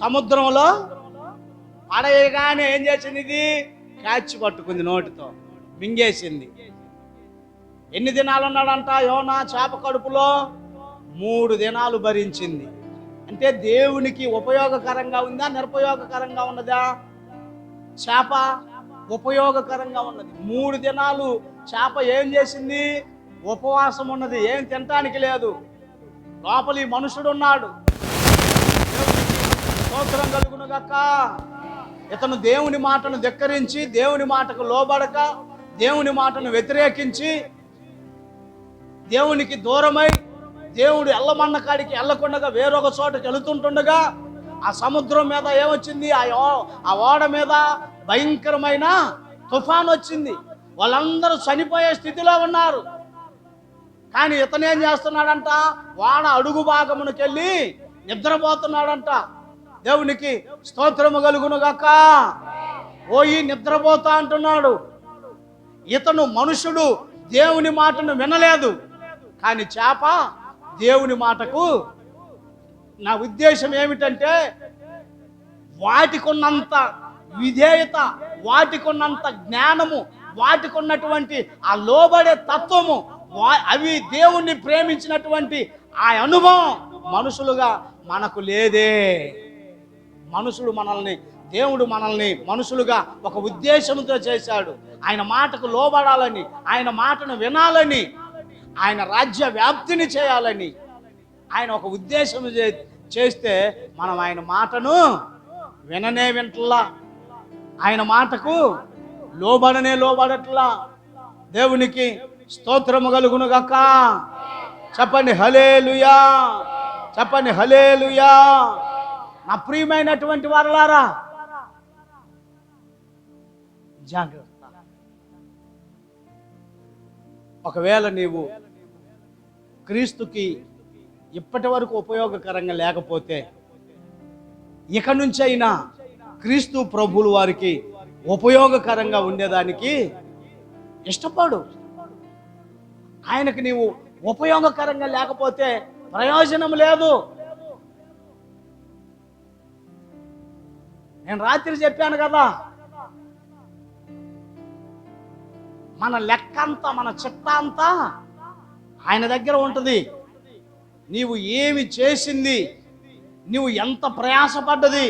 సముద్రంలో పడేయగానే ఏం చేసింది? ఇది క్యాచ్ పట్టుకుంది, నోటితో మింగేసింది. ఎన్ని దినాలు ఉన్నాడంట యోనా చేప కడుపులో? 3 దినాలు భరించింది. అంటే దేవునికి ఉపయోగకరంగా ఉందా, నిరుపయోగకరంగా ఉన్నదా? చేప ఉపయోగకరంగా ఉన్నది. 3 దినాలు చేప ఏం చేసింది? ఉపవాసం ఉన్నది, ఏం తినటానికి లేదు. లోపలి మనుషుడు ఉన్నాడు. స్తోత్రం కలుగును గాక. ఇతను దేవుని మాటను ధిక్కరించి, దేవుని మాటకు లోబడక, దేవుని మాటను వ్యతిరేకించి, దేవునికి దూరమై, దేవుడు ఎల్లమన్న కాడికి వెళ్ళకుండా వేరొక చోటకి వెళుతుంటుండగా ఆ సముద్రం మీద ఏమొచ్చింది? ఆ ఓడ మీద భయంకరమైన తుఫాన్ వచ్చింది. వాళ్ళందరూ చనిపోయే స్థితిలో ఉన్నారు. కానీ ఇతను ఏం చేస్తున్నాడంట? వాడ అడుగు భాగమునకెళ్ళి నిద్రపోతున్నాడంట. దేవునికి స్తోత్రము కలుగును గాక. పోయి నిద్రపోతా అంటున్నాడు. ఇతను మనుషుడు దేవుని మాటను వినలేదు, కానీ చేప దేవుని మాటకు. నా ఉద్దేశం ఏమిటంటే, వాటికున్నంత విధేయత, వాటికున్నంత జ్ఞానము, వాటికున్నటువంటి ఆ లోబడే తత్వము, అవి దేవుణ్ణి ప్రేమించినటువంటి ఆ అనుభవం మనుషులుగా మనకు లేదే. దేవుడు మనల్ని మనుషులుగా ఒక ఉద్దేశంతో చేశాడు. ఆయన మాటకు లోబడాలని, ఆయన మాటను వినాలని, ఆయన రాజ్య వ్యాప్తిని చేయాలని ఆయన ఒక ఉద్దేశం చేస్తే మనం ఆయన మాటను వినట్లా, ఆయన మాటకు లోబడట్లా. దేవునికి స్తోత్రము కలుగును గాక. చెప్పండి హల్లెలూయా, చెప్పండి హల్లెలూయా. నా ప్రియమైనటువంటి వారలారా, జాగ్రత్త. ఒకవేళ నీవు క్రీస్తుకి ఇప్పటి వరకు ఉపయోగకరంగా లేకపోతే, ఇక నుంచైనా క్రీస్తు ప్రభువుల వారికి ఉపయోగకరంగా ఉండేదానికి ఇష్టపడు. ఆయనకు నీవు ఉపయోగకరంగా లేకపోతే ప్రయోజనం లేదు. నేను రాత్రి చెప్పాను కదా, మన లెక్కంతా, మన చిట్టా అంతా ఆయన దగ్గర ఉంటుంది. నీవు ఏమి చేసింది, నువ్వు ఎంత ప్రయాసపడ్డది,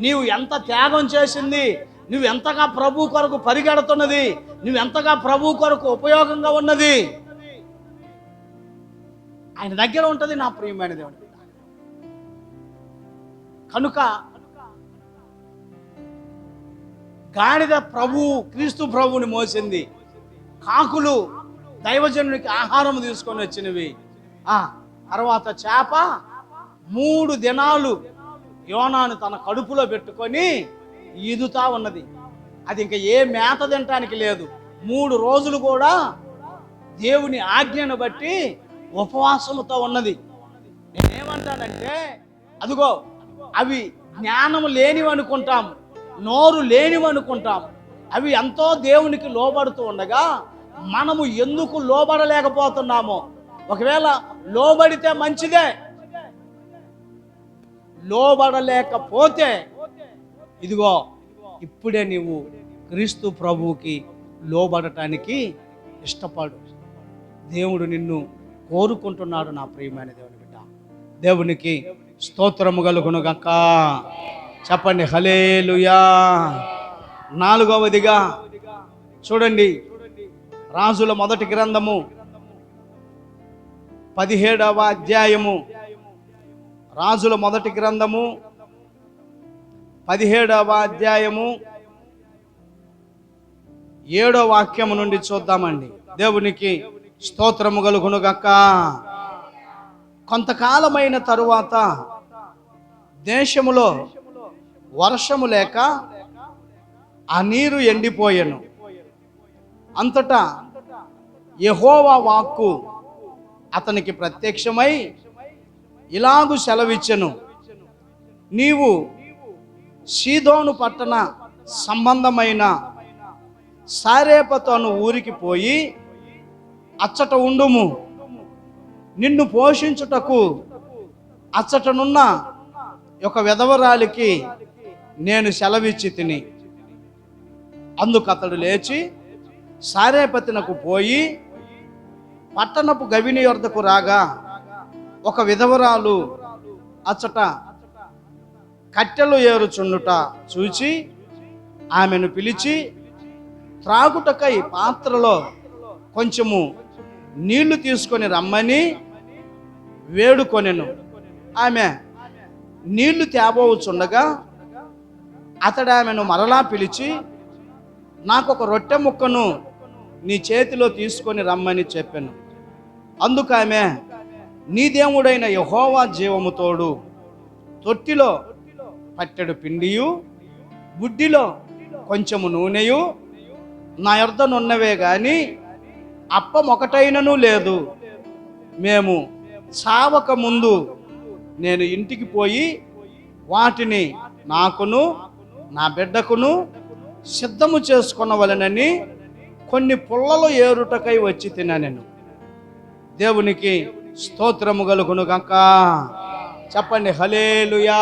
నీవు ఎంత త్యాగం చేసింది, నువ్వు ఎంతగా ప్రభు కొరకు పరిగెడుతున్నది, నువ్వు ఎంతగా ప్రభు కొరకు ఉపయోగంగా ఉన్నది, ఆయన దగ్గర ఉంటుంది నా ప్రియమైన దేవుడు. కనుక గాడిద క్రీస్తు ప్రభువుని మోసింది, కాకులు దైవజనునికి ఆహారం తీసుకొని వచ్చినవి. తర్వాత చేప 3 దినాలు యోనాను తన కడుపులో పెట్టుకొని ఈదుతా ఉన్నది. అది ఇంకా ఏ మేత తినటానికి లేదు. 3 రోజులు కూడా దేవుని ఆజ్ఞను బట్టి ఉపవాసముతో ఉన్నది. నేనేమంటానంటే, అదిగో అవి జ్ఞానం లేనివి అనుకుంటాం, నోరు లేనివి అనుకుంటాం. అవి ఎంతో దేవునికి లోబడుతూ ఉండగా మనము ఎందుకు లోబడలేకపోతున్నామో? ఒకవేళ లోబడితే మంచిదే, లోబడలేకపోతే ఇదిగో ఇప్పుడే నీవు క్రీస్తు ప్రభువుకి లోబడటానికి ఇష్టపడు. దేవుడు నిన్ను కోరుకుంటున్నాడు నా ప్రియమైన దేవుని బిడ్డ. దేవునికి స్తోత్రము కలుగును గాక. చెప్పండి హల్లెలూయా. 4వదిగా చూడండి, రాజుల మొదటి గ్రంథము 17వ అధ్యాయము. రాజుల మొదటి గ్రంథము 17వ అధ్యాయము 7వ వాక్యము నుండి చూద్దామండి. దేవునికి స్తోత్రము కలుగును గాక. కొంతకాలమైన తరువాత దేశములో వర్షము లేక ఆ నీరు ఎండిపోయెను. అంతటా యెహోవా వాక్కు అతనికి ప్రత్యక్షమై ఇలాగు సెలవిచ్చెను, నీవు సీదోను పట్టణ సంబంధమైన సారేపతు అను ఊరికి పోయి అచ్చట ఉండుము. నిన్ను పోషించుటకు అచ్చటనున్న ఒక విధవరాలికి నేను సెలవిచ్చి తిని. అందుకు అతడు లేచి సారేపతినకు పోయి పట్టణపు గవిని యొద్దకు రాగా, ఒక విధవరాలు అచ్చట కట్టెలు ఏరుచుండుట చూచి ఆమెను పిలిచి త్రాగుటకై పాత్రలో కొంచెము నీళ్లు తీసుకొని రమ్మని వేడుకొనెను. ఆమె నీళ్లు తేబోచుండగా అతడు ఆమెను మరలా పిలిచి, నాకొక రొట్టె ముక్కను నీ చేతిలో తీసుకొని రమ్మని చెప్పాను. అందుకు ఆమె, నీ దేవుడైన యెహోవా జీవము తోడు, తొట్టిలో పట్టెడు పిండియు బుడ్డిలో కొంచెము నూనెయు నా యొద్దనున్నవే గాని అప్పం ఒకటైనను లేదు. మేము చావక ముందు నేను ఇంటికి పోయి వాటిని నాకును నా బిడ్డకును సిద్ధము చేసుకొనవలెనని కొన్ని పుల్లలు ఏరుటకై వచ్చి తిననెను. దేవునికి స్తోత్రము కలుగును గాక. చెప్పండి హల్లెలూయా.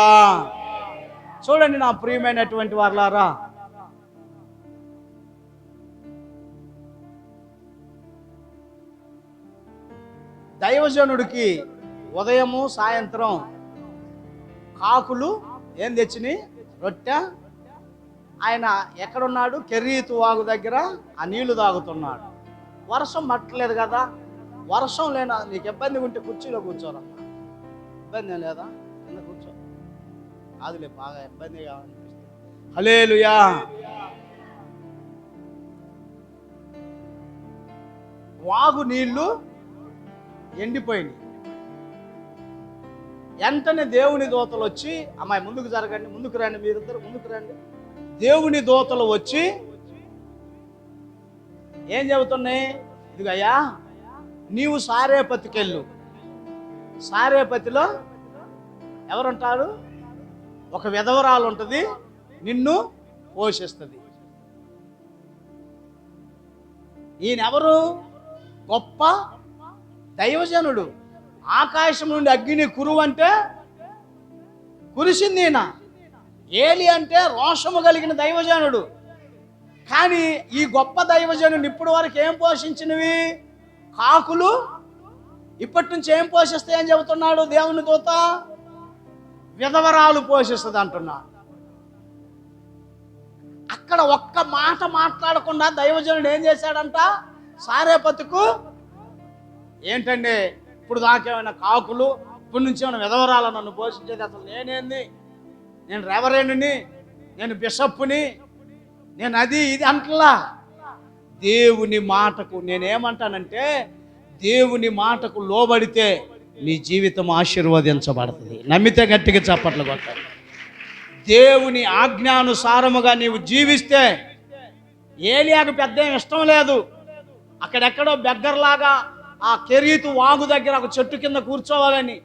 చూడండి నా ప్రియమైనటువంటి వారలారా, దైవజనుడికి ఉదయము సాయంత్రం కాకులు ఏం తెచ్చినాయి? రొట్టె. ఆయన ఎక్కడున్నాడు? కెరీతు వాగు దగ్గర ఆ నీళ్లు తాగుతున్నాడు. వర్షం పట్టలేదు కదా. వర్షం లేనా? నీకు ఇబ్బంది ఉంటే కుర్చీలో కూర్చోరమ్మా. ఇబ్బంది ఏం లేదా? కింద కూర్చో. కాదులే, బాగా ఇబ్బందిగా అనిపిస్తుంది. హల్లెలూయా. వాగు నీళ్లు ఎండిపోయినాయి. వెంటనే దేవుని దూతలు వచ్చి, అమ్మాయి ముందుకు జరగండి, ముందుకు రండి, మీరిద్దరు ముందుకు రండి. దేవుని దూతలు వచ్చి ఏం చెబుతున్నాయి? ఇదిగయ్యా, నీవు సారేపతికెళ్ళు. సారేపతిలో ఎవరుంటారు? ఒక విధవరాలు ఉంటుంది, నిన్ను పోషిస్తుంది. ఈయనెవరు? గొప్ప దైవజనుడు. ఆకాశం నుండి అగ్ని కురువంటే కురిసింది ఈయన. ఏలి అంటే రోషము కలిగిన దైవజనుడు. కానీ ఈ గొప్ప దైవజనుడు ఇప్పటి వరకు ఏం పోషించినవి? కాకులు. ఇప్పటి నుంచి ఏం పోషిస్తాయని చెబుతున్నాడు దేవుని దూత? విధవరాలు పోషిస్తుంది అంటున్నాడు. అక్కడ ఒక్క మాట మాట్లాడకుండా దైవజనుడు ఏం చేశాడంట? సారేపతుకు ఏంటండి ఇప్పుడు దాకేమైనా కాకులు, ఇప్పటి నుంచి ఏమైనా విధవరాల నన్ను పోషించేది? అసలు నేనేంది? నేను రెవరెండుని, నేను బిషప్పుని, నేను అది ఇది అంటలా. దేవుని మాటకు నేనేమంటానంటే, దేవుని మాటకు లోబడితే నీ జీవితం ఆశీర్వదించబడుతుంది. నమ్మితే గట్టిగా చప్పట్లు కొట్టాలి. దేవుని ఆజ్ఞానుసారముగా నీవు జీవిస్తే, ఏలియాకు పెద్ద ఇష్టం లేదు. అక్కడెక్కడో బెగ్గర్లాగా ఆ కెరీతు వాగు దగ్గర ఒక చెట్టు కింద కూర్చోవాలని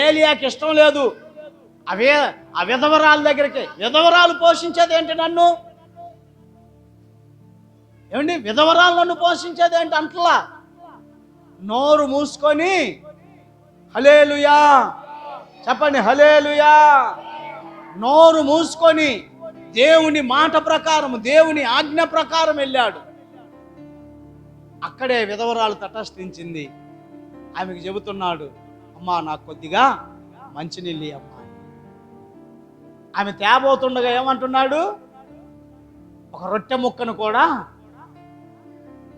ఏలియాకి ఇష్టం లేదు. ఆ విధవరాల దగ్గరికి. విధవరాలు పోషించేది ఏంటి నన్ను? ఏమండి, విధవరాలు నన్ను పోషించేది ఏంటి అంటలా. నోరు మూసుకొని హల్లెలూయా చెప్పండి, హల్లెలూయా. నోరు మూసుకొని దేవుని మాట ప్రకారం, దేవుని ఆజ్ఞ ప్రకారం వెళ్ళాడు. అక్కడే విధవరాలు తటస్థించింది. ఆమెకు చెబుతున్నాడు, అమ్మా నాకు కొద్దిగా మంచినీళ్ళు అమ్మా. ఆమె తేబోతుండగా ఏమంటున్నాడు? ఒక రొట్టె ముక్కను కూడా.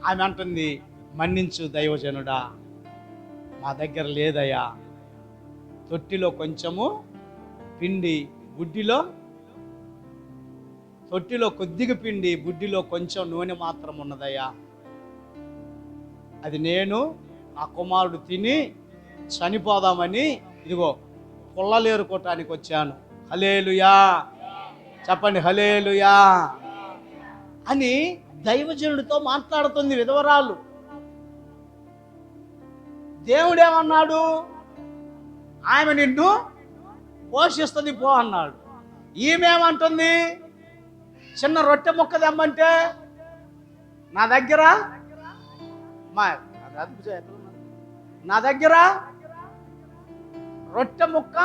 ఆమె అంటుంది, మన్నించు దైవజనుడా, మా దగ్గర లేదయ్యా. తొట్టిలో కొంచెము పిండి, తొట్టిలో కొద్దిగా పిండి, బుడ్డిలో కొంచెం నూనె మాత్రం ఉన్నదయ్యా. అది నేను నా కుమారుడు తిని చనిపోదామని ఇదిగో పుల్లలేరుకోవటానికి వచ్చాను. హల్లెలూయా చెప్పండి, హల్లెలూయా అని దైవజనుడితో మాట్లాడుతుంది విధవరాలు. దేవుడేమన్నాడు? ఆమె నిన్ను పోషిస్తుంది పో అన్నాడు. ఈమెమంటుంది? చిన్న రొట్టె ముక్క తెమ్మంటే నా దగ్గర రొట్టె ముక్క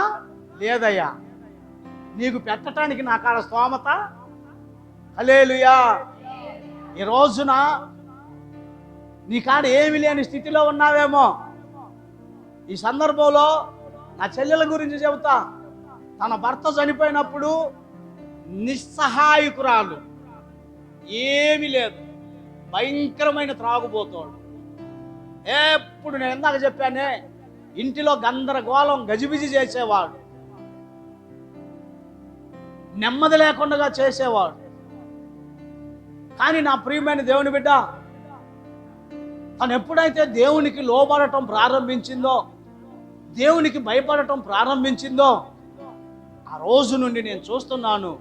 లేదయ్యా, నీకు పెట్టడానికి నా కాడ స్తోమత. హల్లెలూయా. ఈ రోజున నీ కాడ ఏమి లేని స్థితిలో ఉన్నావేమో. ఈ సందర్భంలో నా చెల్లెల గురించి చెబుతా. తన భర్త చనిపోయినప్పుడు నిస్సహాయకురాలు, ఏమీ లేదు, భయంకరమైన త్రాగుబోతోడు. ఎప్పుడు నేను ఇందాక చెప్పానే, ఇంటిలో గందరగోళం గజిబిజి చేసేవాడు, నెమ్మది లేకుండా చేసేవాడు. కానీ నా ప్రియమైన దేవుని బిడ్డ, తను ఎప్పుడైతే దేవునికి లోబడటం ప్రారంభించిందో, దేవునికి భయపడటం ప్రారంభించిందో, ఆ రోజు నుండి నేను చూస్తున్నాను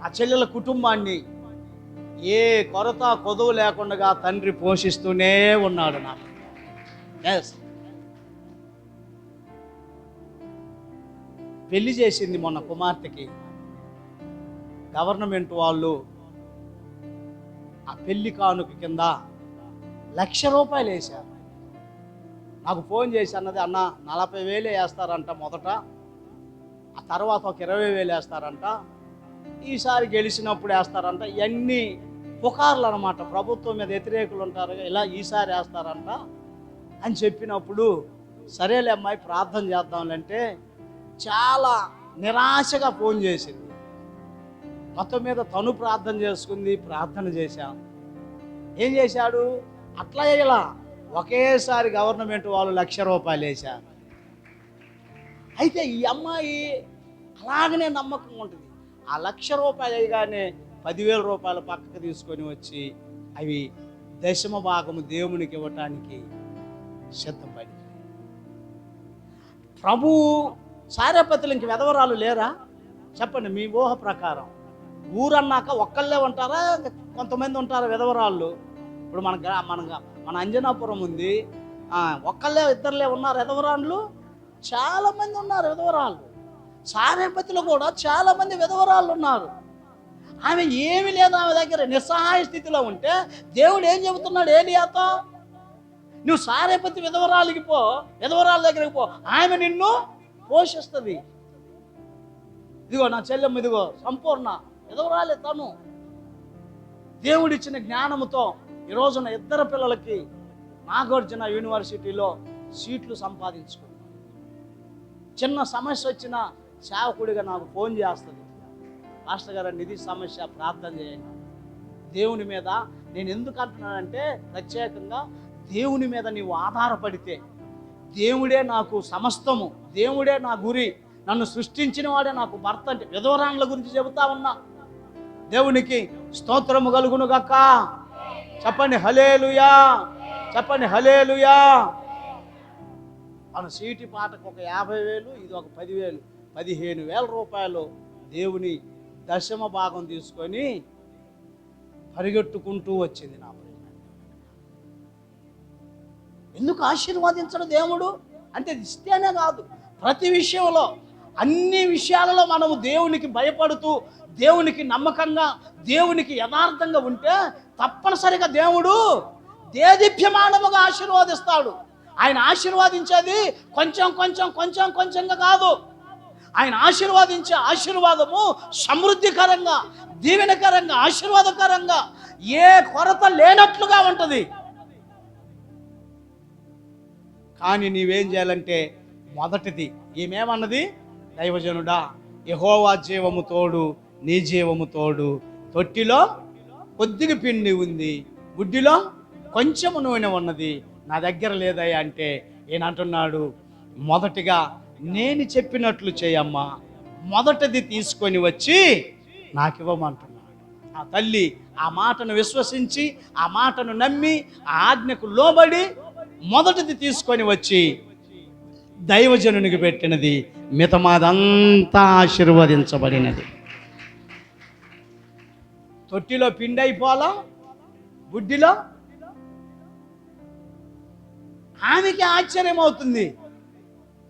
ఆ చెల్లెల కుటుంబాన్ని ఏ కొరత కొదువు లేకుండా తండ్రి పోషిస్తూనే ఉన్నాడు. నాకు పెళ్లి చేసింది మొన్న కుమార్తెకి. గవర్నమెంట్ వాళ్ళు ఆ పెళ్లి కానుక కింద ₹1,00,000 వేశారు. నాకు ఫోన్ చేసి అన్నది, అన్న 40,000 వేస్తారంట మొదట, ఆ తర్వాత ఒక 20,000 వేస్తారంట, ఈసారి గెలిచినప్పుడు వేస్తారంట. ఇవన్నీ పుకార్లు అనమాట, ప్రభుత్వం మీద వ్యతిరేకులు ఉంటారు, ఇలా ఈసారి వేస్తారంట అని చెప్పినప్పుడు, సరేలే అమ్మాయి ప్రార్థన చేద్దాంలంటే చాలా నిరాశగా ఫోన్ చేసింది. మొత్తం మీద తను ప్రార్థన చేసుకుంది, ప్రార్థన చేశాం. ఏం చేశాడు, అట్లా ఇలా ఒకేసారి గవర్నమెంట్ వాళ్ళు ₹1,00,000 వేశారు. అయితే ఈ అమ్మాయి అలాగనే నమ్మకంగా ఉంటుంది. ఆ ₹1,00,000 వేయగానే ₹10,000 పక్కకు తీసుకొని వచ్చి అవి దశమ భాగము దేవునికి ఇవ్వటానికి సిద్ధపడి. ప్రభు సారేపతులు ఇంక వెధవరాలు లేరా చెప్పండి, మీ ఊహ ప్రకారం. ఊరన్నాక ఒక్కళ్ళే ఉంటారా, కొంతమంది ఉంటారా విధవరాళ్ళు? ఇప్పుడు మన అంజనాపురం ఉంది, ఒక్కళ్ళే ఇద్దరులే ఉన్నారు విధవరాళ్ళు, చాలామంది ఉన్నారు విధవరాళ్ళు. సారేపతిలో కూడా చాలామంది విధవరాళ్ళు ఉన్నారు. ఆమె ఏమి లేదు, ఆమె దగ్గర నిస్సహాయ స్థితిలో ఉంటే దేవుడు ఏం చెబుతున్నాడు ఏలియాతో, నువ్వు సారేపతి విధవరాలకి పో, విధవరాల దగ్గరికి పో, ఆమె నిన్ను పోషిస్తుంది. ఇదిగో నా చెల్లెమ్మ, ఇదిగో సంపూర్ణ విధవరాలే తను. దేవుడిచ్చిన జ్ఞానముతో ఈ రోజున 2 పిల్లలకి నాగార్జున యూనివర్సిటీలో సీట్లు సంపాదించుకుంది. చిన్న సమస్య వచ్చినా సేవకుడిగా నాకు ఫోన్ చేస్తుంది, మాస్టర్ గారు ఇది సమస్య ప్రార్థన చేయండి. దేవుని మీద నేను ఎందుకు అంటున్నానంటే, ప్రత్యేకంగా దేవుని మీద నీవు ఆధారపడితే దేవుడే నాకు సమస్తము, దేవుడే నా గురి, నన్ను సృష్టించిన వాడే నాకు భర్త అంటే విధవరాన్ల గురించి చెబుతా ఉన్నా. దేవునికి స్తోత్రము కలుగును గాక. చెప్పండి హల్లెలూయా, చెప్పండి హల్లెలూయా. మన సీటి పాటకు ఒక 50,000, ఇది ఒక 10,000, ₹15,000 దేవుని దశమ భాగం తీసుకొని పరిగెట్టుకుంటూ వచ్చింది. నా ఎందుకు ఆశీర్వాదించడు దేవుడు అంటే ఇస్తేనే కాదు, ప్రతి విషయంలో, అన్ని విషయాలలో మనము దేవునికి భయపడుతూ, దేవునికి నమ్మకంగా, దేవునికి యథార్థంగా ఉంటే తప్పనిసరిగా దేవుడు దేదీప్యమానముగా ఆశీర్వాదిస్తాడు. ఆయన ఆశీర్వాదించేది కొంచెం కొంచెం కొంచెం కొంచెంగా కాదు. ఆయన ఆశీర్వాదించే ఆశీర్వాదము సమృద్ధికరంగా, దీవెనకరంగా, ఆశీర్వాదకరంగా, ఏ కొరత లేనట్లుగా ఉంటుంది. కానీ నీవేం చేయాలంటే, మొదటిది ఏమేమన్నది, దైవజనుడా యెహోవా జీవము తోడు, నీ జీవము తోడు, తొట్టిలో కొద్దిగా పిండి ఉంది, గుడ్డిలో కొంచెము నూనె ఉన్నది, నా దగ్గర లేదయ్యా అంటే ఏనంటున్నాడు, మొదటిగా నేను చెప్పినట్లు చేయమ్మా, మొదటిది తీసుకొని వచ్చి నాకు ఇవ్వమంటున్నాడు. ఆ తల్లి ఆ మాటను విశ్వసించి, ఆ మాటను నమ్మి, ఆ ఆజ్ఞకు లోబడి మొదటిది తీసుకొని వచ్చి దైవజనునికి పెట్టినది, మితమాదంతా ఆశీర్వదించబడినది. తొట్టిలో పిండి అయిపోలా, బుడ్డిలో. ఆమెకి ఆశ్చర్యం అవుతుంది,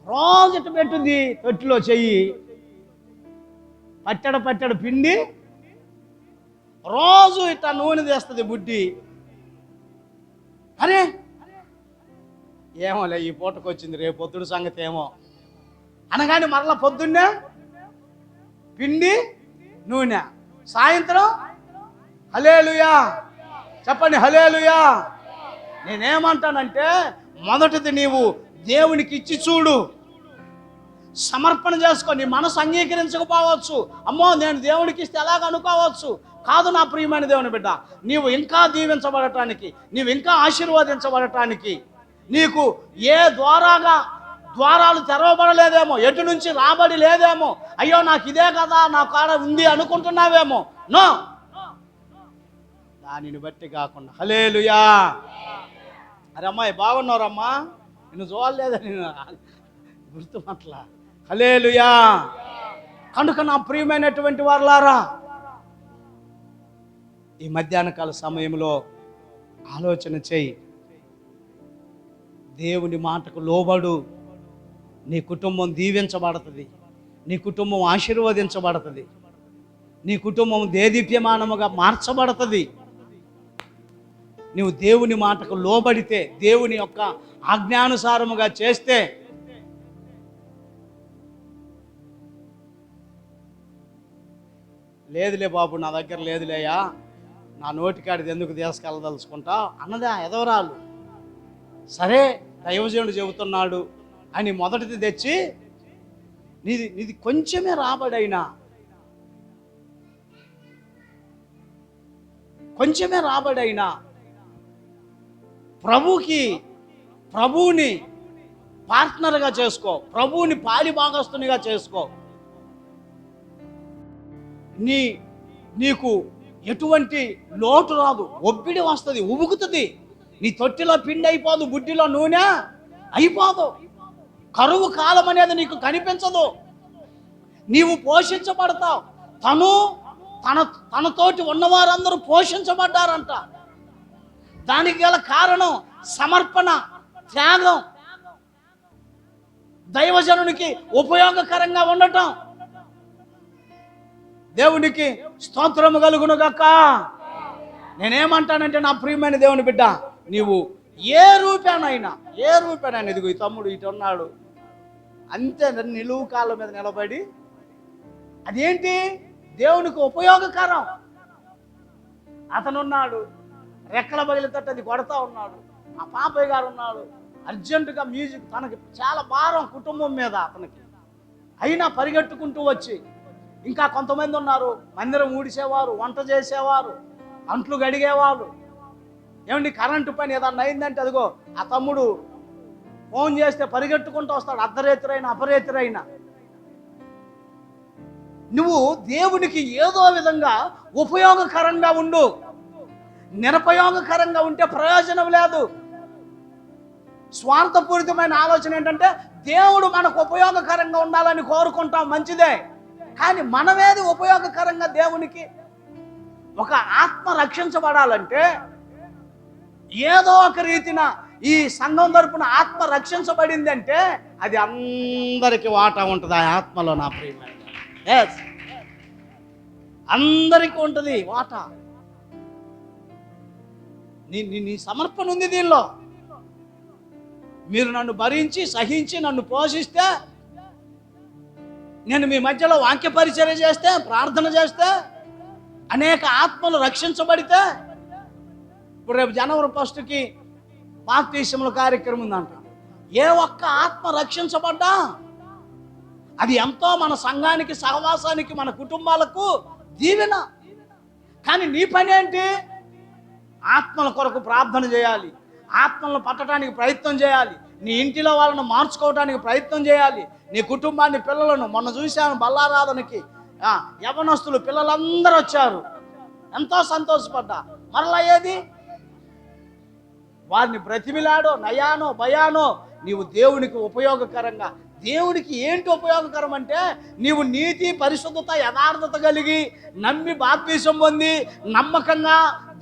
రోజు ఇటు పెట్టుద్ది తొట్టిలో చెయ్యి, పట్టెడు పిండి, రోజు ఇట్లా నూనె తెస్తుంది బుడ్డి. అరే ఏమోలే ఈ పూటకు వచ్చింది, రేపు పొద్దుడు సంగతి ఏమో అనగానే మరలా పొద్దున్నే పిండి నూనె, సాయంత్రం హల్లెలూయా, చెప్పండి హల్లెలూయా. నేనేమంటానంటే, మొదటిది నీవు దేవునికి ఇచ్చి చూడు, సమర్పణ చేసుకో. నీ మనసు అంగీకరించకపోవచ్చు, అమ్మో నేను దేవునికి ఇస్తే ఎలాగ అనుకోవచ్చు. కాదు నా ప్రియమైన దేవుని బిడ్డ, నీవు ఇంకా దీవించబడటానికి, నీవు ఇంకా ఆశీర్వదించబడటానికి, నీకు ఏ ద్వారాలు తెరవబడలేదేమో, ఎటు నుంచి రాబడి లేదేమో, అయ్యో నాకు ఇదే కదా నా కాడ ఉంది అనుకుంటున్నావేమో, నో, దానిని బట్టి కాకుండా హల్లెలూయా. అరే అమ్మాయి బాగున్నారమ్మా, నిన్ను చూడలేదా, నేను గుర్తుమట్లా, హల్లెలూయా. కనుక నా ప్రియమైనటువంటి వారులారా, ఈ మధ్యాహ్న కాల సమయంలో ఆలోచన చేయి, దేవుని మాటకు లోబడు, నీ కుటుంబం దీవించబడుతుంది, నీ కుటుంబం ఆశీర్వదించబడుతుంది, నీ కుటుంబం దేదీప్యమానముగా మార్చబడుతుంది. నువ్వు దేవుని మాటకు లోబడితే, దేవుని యొక్క ఆజ్ఞానుసారముగా చేస్తే, లేదులే బాబు నా దగ్గర లేదులేయా, నా నోటికాడిది ఎందుకు తీసుకెళ్ళదలుచుకుంటా అన్నదా ఎదవరాలు. సరే దైవజనుడు చెబుతున్నాడు అని మొదటిది తెచ్చి నీది కొంచెమే రాబడైనా, కొంచెమే రాబడైనా ప్రభువుని పార్ట్నర్గా చేసుకో, ప్రభువుని పాలి భాగస్తునిగా చేసుకో. నీకు ఎటువంటి లోటు రాదు, ఒబ్బిడి వస్తుంది, ఉబుకుతుంది. నీ తొట్టిలో పిండి అయిపోదు, బుడ్డిలో నూనె అయిపోదు. కరువు కాలం అనేది నీకు కనిపించదు. నీవు పోషించబడతావు. తనతోటి ఉన్నవారందరూ పోషించబడ్డారంట. దానికి గల కారణం సమర్పణ, త్యాగం, దైవజనునికి ఉపయోగకరంగా ఉండటం. దేవునికి స్తోత్రము కలుగును గాక. నేనేమంటానంటే నా ప్రియమైన దేవుని బిడ్డ, నీవు ఏ రూపేనైనా ఇదిగో ఈ తమ్ముడు ఇటు ఉన్నాడు అంతే, నిలువు కాళ్ళ మీద నిలబడి, అదేంటి దేవునికి ఉపయోగకరం. అతనున్నాడు రెక్కల బయలుతట్టు అది కొడతా ఉన్నాడు. ఆ పాపయ్య గారు ఉన్నాడు, అర్జెంటుగా మ్యూజిక్, తనకి చాలా భారం కుటుంబం మీద అతనికి, అయినా పరిగెట్టుకుంటూ వచ్చి, ఇంకా కొంతమంది ఉన్నారు మందిరం ఊడిసేవారు, వంట చేసేవారు, అంట్లు గడిగేవారు. ఏమండి కరెంటు పని ఏదన్నా అయిందంటే అదిగో ఆ తమ్ముడు ఫోన్ చేస్తే పరిగెట్టుకుంటూ వస్తాడు, అర్ధరేత్రైనా అపరేత్రైనా. నువ్వు దేవునికి ఏదో విధంగా ఉపయోగకరంగా ఉండు. నిరుపయోగకరంగా ఉంటే ప్రయోజనం లేదు. స్వార్థపూరితమైన ఆలోచన ఏంటంటే దేవుడు మనకు ఉపయోగకరంగా ఉండాలని కోరుకుంటాం, మంచిదే. కానీ మనమేది ఉపయోగకరంగా దేవునికి? ఒక ఆత్మ రక్షించబడాలంటే ఏదో ఒక రీతిన ఈ సంఘం తరపున ఆత్మ రక్షించబడింది అంటే అది అందరికీ వాటా ఉంటుంది ఆ ఆత్మలో. నా ప్రియమైన ఎస్, అందరికీ ఉంటుంది వాటా. నీ సమర్పణ ఉంది దీనిలో. మీరు నన్ను భరించి సహించి నన్ను పోషిస్తే, నేను మీ మధ్యలో వాక్య పరిచర్య చేస్తే, ప్రార్థన చేస్తే, అనేక ఆత్మలు రక్షించబడితే, ఇప్పుడు రేపు జనవరి 1కి బాప్తిస్మముల కార్యక్రమం ఉందంట. ఏ ఒక్క ఆత్మ రక్షించబడ్డా అది ఎంతో మన సంఘానికి, సహవాసానికి, మన కుటుంబాలకు దీవెన. కానీ నీ పని ఏంటి? ఆత్మల కొరకు ప్రార్థన చేయాలి, ఆత్మలను పట్టడానికి ప్రయత్నం చేయాలి, నీ ఇంటిలో వాళ్ళను మార్చుకోవడానికి ప్రయత్నం చేయాలి, నీ కుటుంబాన్ని, పిల్లలను. మొన్న చూశాను బల్లారాధనకి యవనస్తులు పిల్లలందరూ వచ్చారు, ఎంతో సంతోషపడ్డా. మరలా ఏది? వారిని బ్రతిమిలాడో నయానో భయానో నీవు దేవునికి ఉపయోగకరంగా. దేవునికి ఏంటి ఉపయోగకరం అంటే నీవు నీతి, పరిశుద్ధత, యథార్థత కలిగి నమ్మి బాప్తిసం పొంది నమ్మకంగా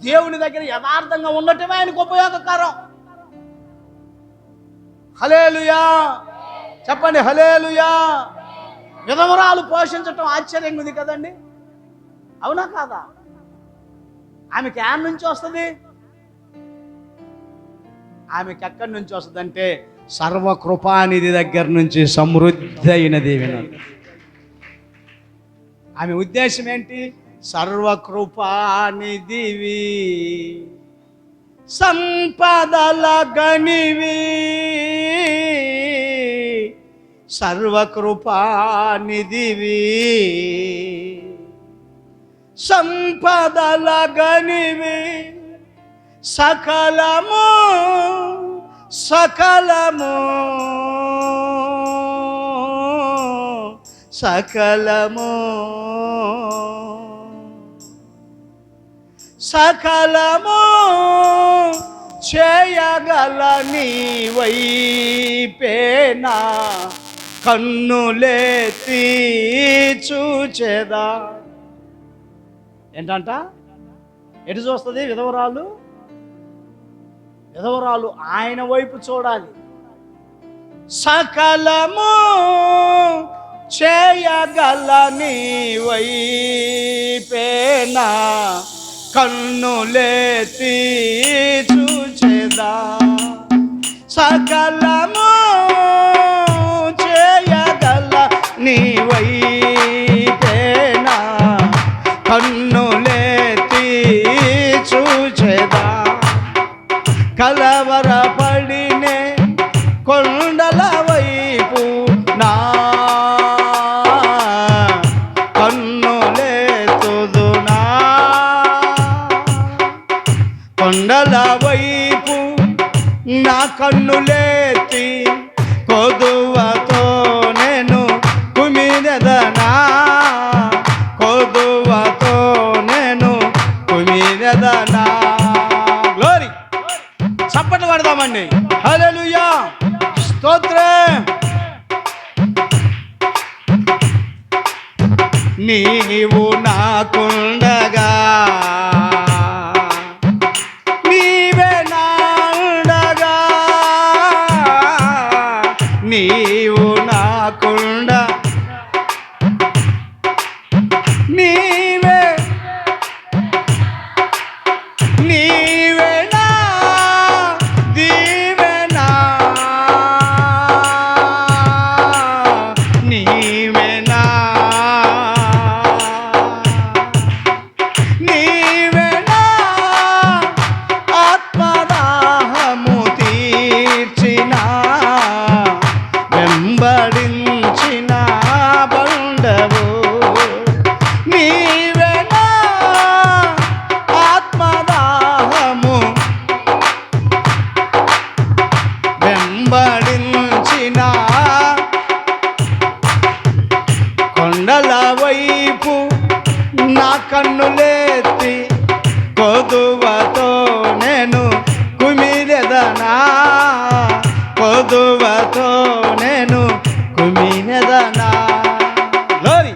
దేవుని దగ్గర యథార్థంగా ఉండటమే ఆయనకు ఉపయోగకరం. హల్లెలూయా చెప్పండి, హల్లెలూయా. విధవరాలు పోషించటం ఆశ్చర్యంగా ఉంది కదండి, అవునా కాదా? ఆమెకి యాడ్ నుంచి వస్తుంది, ఆమెకి ఎక్కడి నుంచి వస్తుందంటే సర్వకృపానిధి దగ్గర నుంచి సమృద్ధి అయిన దీవెన. ఆమె ఉద్దేశం ఏంటి? సర్వకృపానిధివి, సంపదల గనివి, సర్వకృపానిధివి, సంపదల గనివి, సకలము సకలము సకలము సకలము చేయగల నీవైపేనా కన్నులెత్తి చూచెదా. ఏంటంట? ఎటు చూస్తుంది విధవరాలు? విధవరాలు ఆయన వైపు చూడాలి. సకలము చేయగల నీవైపేనా కన్నులెత్తి చూచెదా సకలము చేయగల నీవైతేనా కన్నులెత్తి చూచెదా కలవరపడినే కొండల వైపు నా కన్నులెత్తుదునా కొండల వైపు నా కన్నులెత్తి కొదువతో నేను కుమిరెదనా కొదువతో నేను కుమిరెదనా. గ్లోరీ చప్పట్లు పడదామండి. హల్లెలూయా స్తోత్రం. నీవు నాకుండగా నీవే నాండగా నీవు నాకుండ నీవే నీవే నా దీవెనా నీవే నా నీవే నా ఆత్మదాహము తీర్చిన వెంబడించిన బండవు నీవే నా ఆత్మదాహము వెంబడించిన కొండల వైపు నా కన్నులెత్తి కొదువతో నేను కుమిరెదనా కొదువతో నేను కుమిరెదనా. గ్లోరీ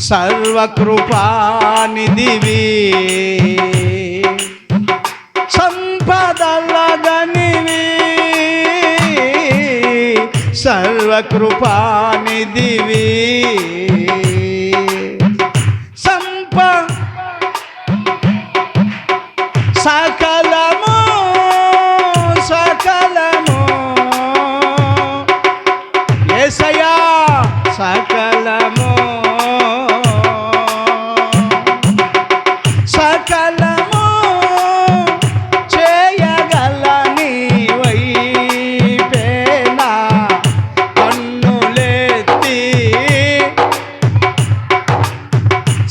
సర్వకృపానిధివి సంపదలగనివి సర్వకృపానిధివి సకలము సకలము యేసయ్యా సకలము సకలము చేయగల నీవైపేనా కన్నులెత్తి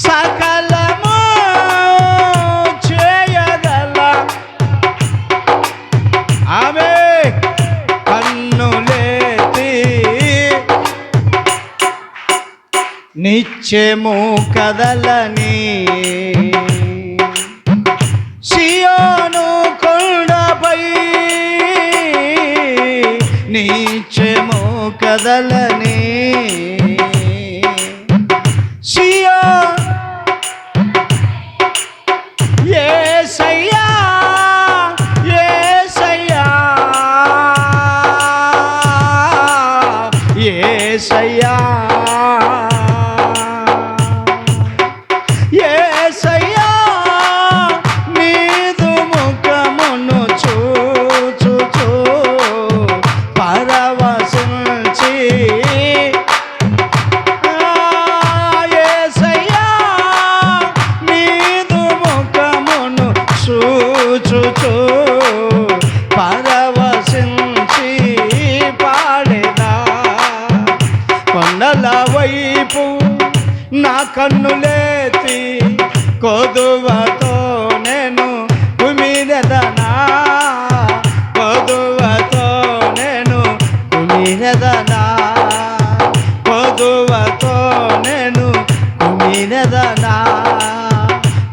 సకలము చేయగల ఆమె కన్నులెత్తి నిత్యము కదలని సియోను కొండపై నిత్యము కదలని సియోను యేసయ్యా యేసయ్యా యేసయ్యా యేసయ్యా నీదు ముఖమును చూచుచు పరవశించి యేసయ్యా నీదు ముఖమును చూచుచు పరవశించి పాడేదా కొండల వైపు నా కన్నులెత్తి కొదువతో నేను కుమిరెదనా కొదువతో నేను కుమిరెదనా కొదువతో నేను కుమిరెదనా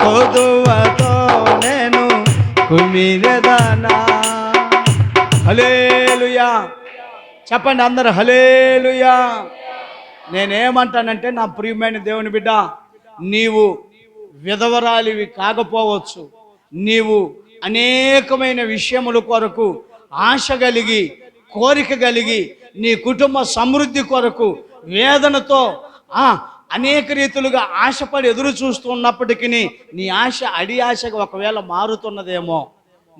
కొదువతో నేను కుమిరెదనా. హల్లెలూయా చెప్పండి అందరూ హల్లెలూయా. నేనేమంటానంటే నా ప్రియమైన దేవుని బిడ్డ, నీవు విధవరాలివి కాకపోవచ్చు, నీవు అనేకమైన విషయముల కొరకు ఆశ కలిగి కోరిక కలిగి నీ కుటుంబ సమృద్ధి కొరకు వేదనతో అనేక రీతులుగా ఆశపడి ఎదురు చూస్తూ ఉన్నప్పటికీ నీ ఆశ అడి ఆశగా ఒకవేళ మారుతున్నదేమో.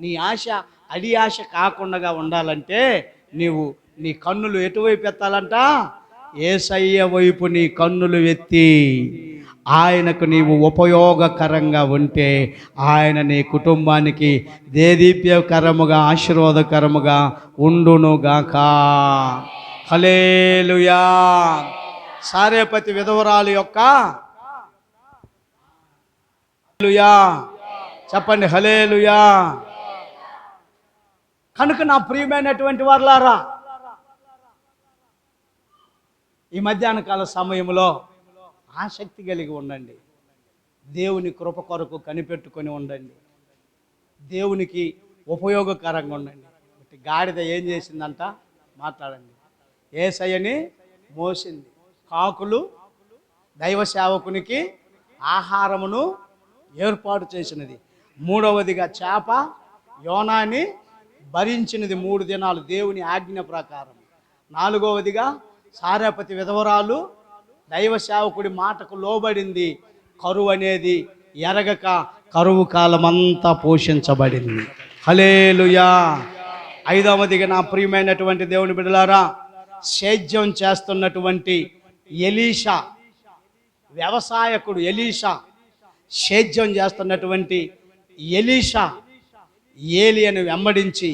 నీ ఆశ అడి ఆశ కాకుండా ఉండాలంటే నీ కన్నులు ఎటువైపు ఎత్తాలంట? యేసయ్య వైపు నీ కన్నులు ఎత్తి ఆయనకు నీవు ఉపయోగకరంగా ఉంటే ఆయన నీ కుటుంబానికి దేదీప్యకరముగా ఆశీర్వాదకరముగా ఉండునుగాక. హల్లెలూయా. సారేపతి విధవరాలు యొక్క హల్లెలూయా చెప్పండి, హల్లెలూయా. కనుక నా ప్రియమైనటువంటి వారలారా, ఈ మధ్యాహ్న కాల సమయంలో ఆసక్తి కలిగి ఉండండి. దేవుని కృప కొరకు కనిపెట్టుకొని ఉండండి. దేవునికి ఉపయోగకరంగా ఉండండి. గాడిద ఏం చేసిందంట? మాట్లాడండి. యేసయ్యని మోసింది. కాకులు దైవ సేవకునికి ఆహారమును ఏర్పాటు చేసినది. మూడవదిగా చేప యోనాని భరించినది 3 దినాలు దేవుని ఆజ్ఞ ప్రకారం. నాలుగవదిగా సారేపతి విధవరాలు దైవ సేవకుడి మాటకు లోబడింది. కరువు అనేది ఎరగక కరువు కాలమంతా పోషించబడింది. హల్లెలూయా. ఐదవదిగా నా ప్రియమైనటువంటి దేవుని బిడ్డలారా, సేద్యం చేస్తున్నటువంటి ఎలీషా, వ్యవసాయకుడు ఎలీషా, సేద్యం చేస్తున్నటువంటి ఎలీషా ఏలియాను వెంబడించి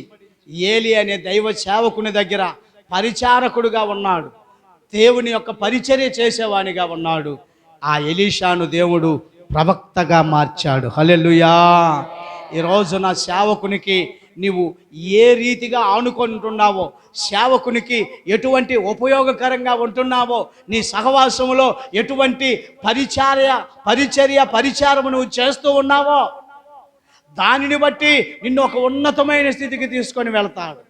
ఏలియా అనే దైవ సేవకుని దగ్గర పరిచారకుడుగా ఉన్నాడు. దేవుని యొక్క పరిచర్య చేసేవానిగా ఉన్నాడు. ఆ ఎలీషాను దేవుడు ప్రవక్తగా మార్చాడు. హల్లెలూయా. ఈరోజు నా సేవకునికి నీవు ఏ రీతిగా ఆనుకుంటున్నావో, సేవకునికి ఎటువంటి ఉపయోగకరంగా ఉంటున్నావో, నీ సహవాసములో ఎటువంటి పరిచర్యము నువ్వు చేస్తూ ఉన్నావో, దానిని బట్టి నిన్ను ఒక ఉన్నతమైన స్థితికి తీసుకొని వెళ్తాడు.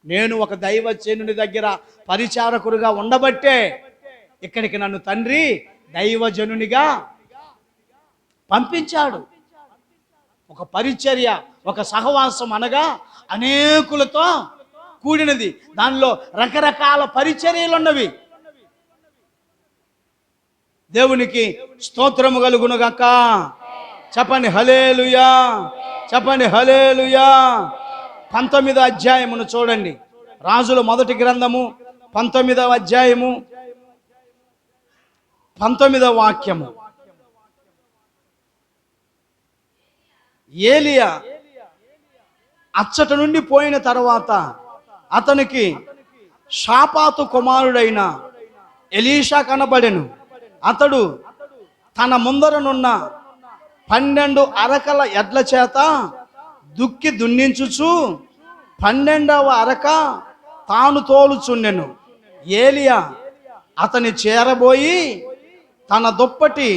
నేను ఒక దైవజనుని దగ్గర పరిచారకుడుగా ఉండబట్టే ఇక్కడికి నన్ను తండ్రి దైవజనునిగా పంపించాడు. ఒక పరిచర్య, ఒక సహవాసం అనగా అనేకులతో కూడినది. దానిలో రకరకాల పరిచర్యలు ఉన్నవి. దేవునికి స్తోత్రము కలుగునుగాక. చెప్పండి హల్లెలూయా. చెప్పండి హల్లెలూయా. 19వ అధ్యాయమును చూడండి. రాజుల మొదటి గ్రంథము 19వ అధ్యాయము 19వ వాక్యము. ఏలియా అచ్చట నుండి పోయిన తర్వాత అతనికి షాపాతు కుమారుడైన ఎలీషా కనబడెను. అతడు తన ముందరనున్న 12 అరకల ఎడ్ల చేత దుక్కి దున్నించుచు 12వ అరక తాను తోలుచుండెను. ఏలియా అతని చేరబోయి తన దుప్పటి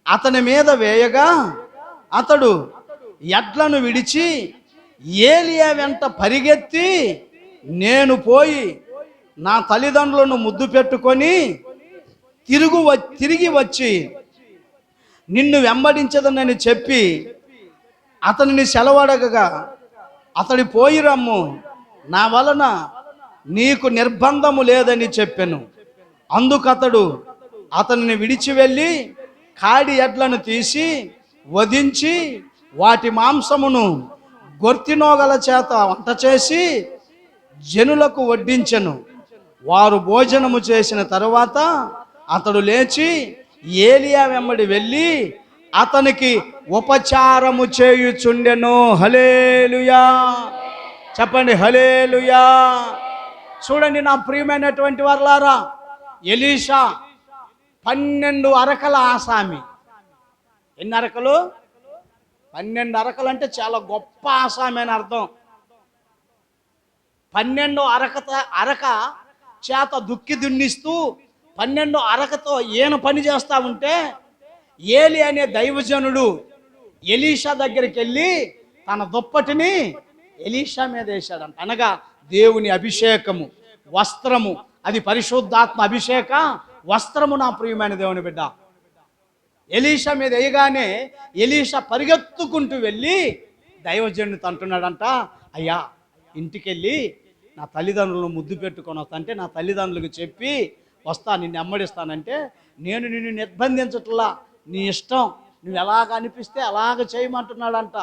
అతని మీద వేయగా అతడు ఎడ్లను విడిచి ఏలియా వెంట పరిగెత్తి, నేను పోయి నా తల్లిదండ్రులను ముద్దు పెట్టుకొని తిరిగి వచ్చి నిన్ను వెంబడించదనని చెప్పి అతనిని సెలవడగగా, అతడి పోయి రమ్ము, నా వలన నీకు నిర్బంధము లేదని చెప్పెను. అందుకతడు అతనిని విడిచి వెళ్ళి కాడి ఎడ్లను తీసి వధించి వాటి మాంసమును గొర్తినోగల చేత వంట చేసి జనులకు వడ్డించెను. వారు భోజనము చేసిన తరువాత అతడు లేచి ఏలియా వెంబడి వెళ్ళి అతనికి ఉపచారము చేయుచుండెను. హల్లెలూయా. చెప్పండి హల్లెలూయా. చూడండి నా ప్రియమైనటువంటి వారలారా, ఎలీషా 12 అరకల ఆసామి. ఎన్ని అరకలు? 12 అరకలు అంటే చాలా గొప్ప ఆసామి అని అర్థం. 12 అరక చేత దుక్కి దున్నిస్తూ 12 అరకతో ఈయన పని చేస్తా ఉంటే ఏలి అనే దైవజనుడు ఎలీషా దగ్గరికి వెళ్ళి తన దుప్పటిని ఎలీషా మీద వేశాడంట. అనగా దేవుని అభిషేకము, వస్త్రము, అది పరిశుద్ధాత్మ అభిషేక వస్త్రము. నా ప్రియమైన దేవుని బిడ్డ, ఎలీషా మీద వేయగానే ఎలీషా పరిగెత్తుకుంటూ వెళ్ళి దైవజనుడితో అంటున్నాడంట, అయ్యా ఇంటికెళ్ళి నా తల్లిదండ్రులను ముద్దు పెట్టుకొని వస్తా అంటే నా తల్లిదండ్రులకు చెప్పి వస్తా, నిన్ను వెంబడిస్తానంటే, నేను నిన్ను నిర్బంధించట్లా, నీ ఇష్టం, నువ్వు ఎలాగ అనిపిస్తే అలాగ చేయమంటున్నాడంట.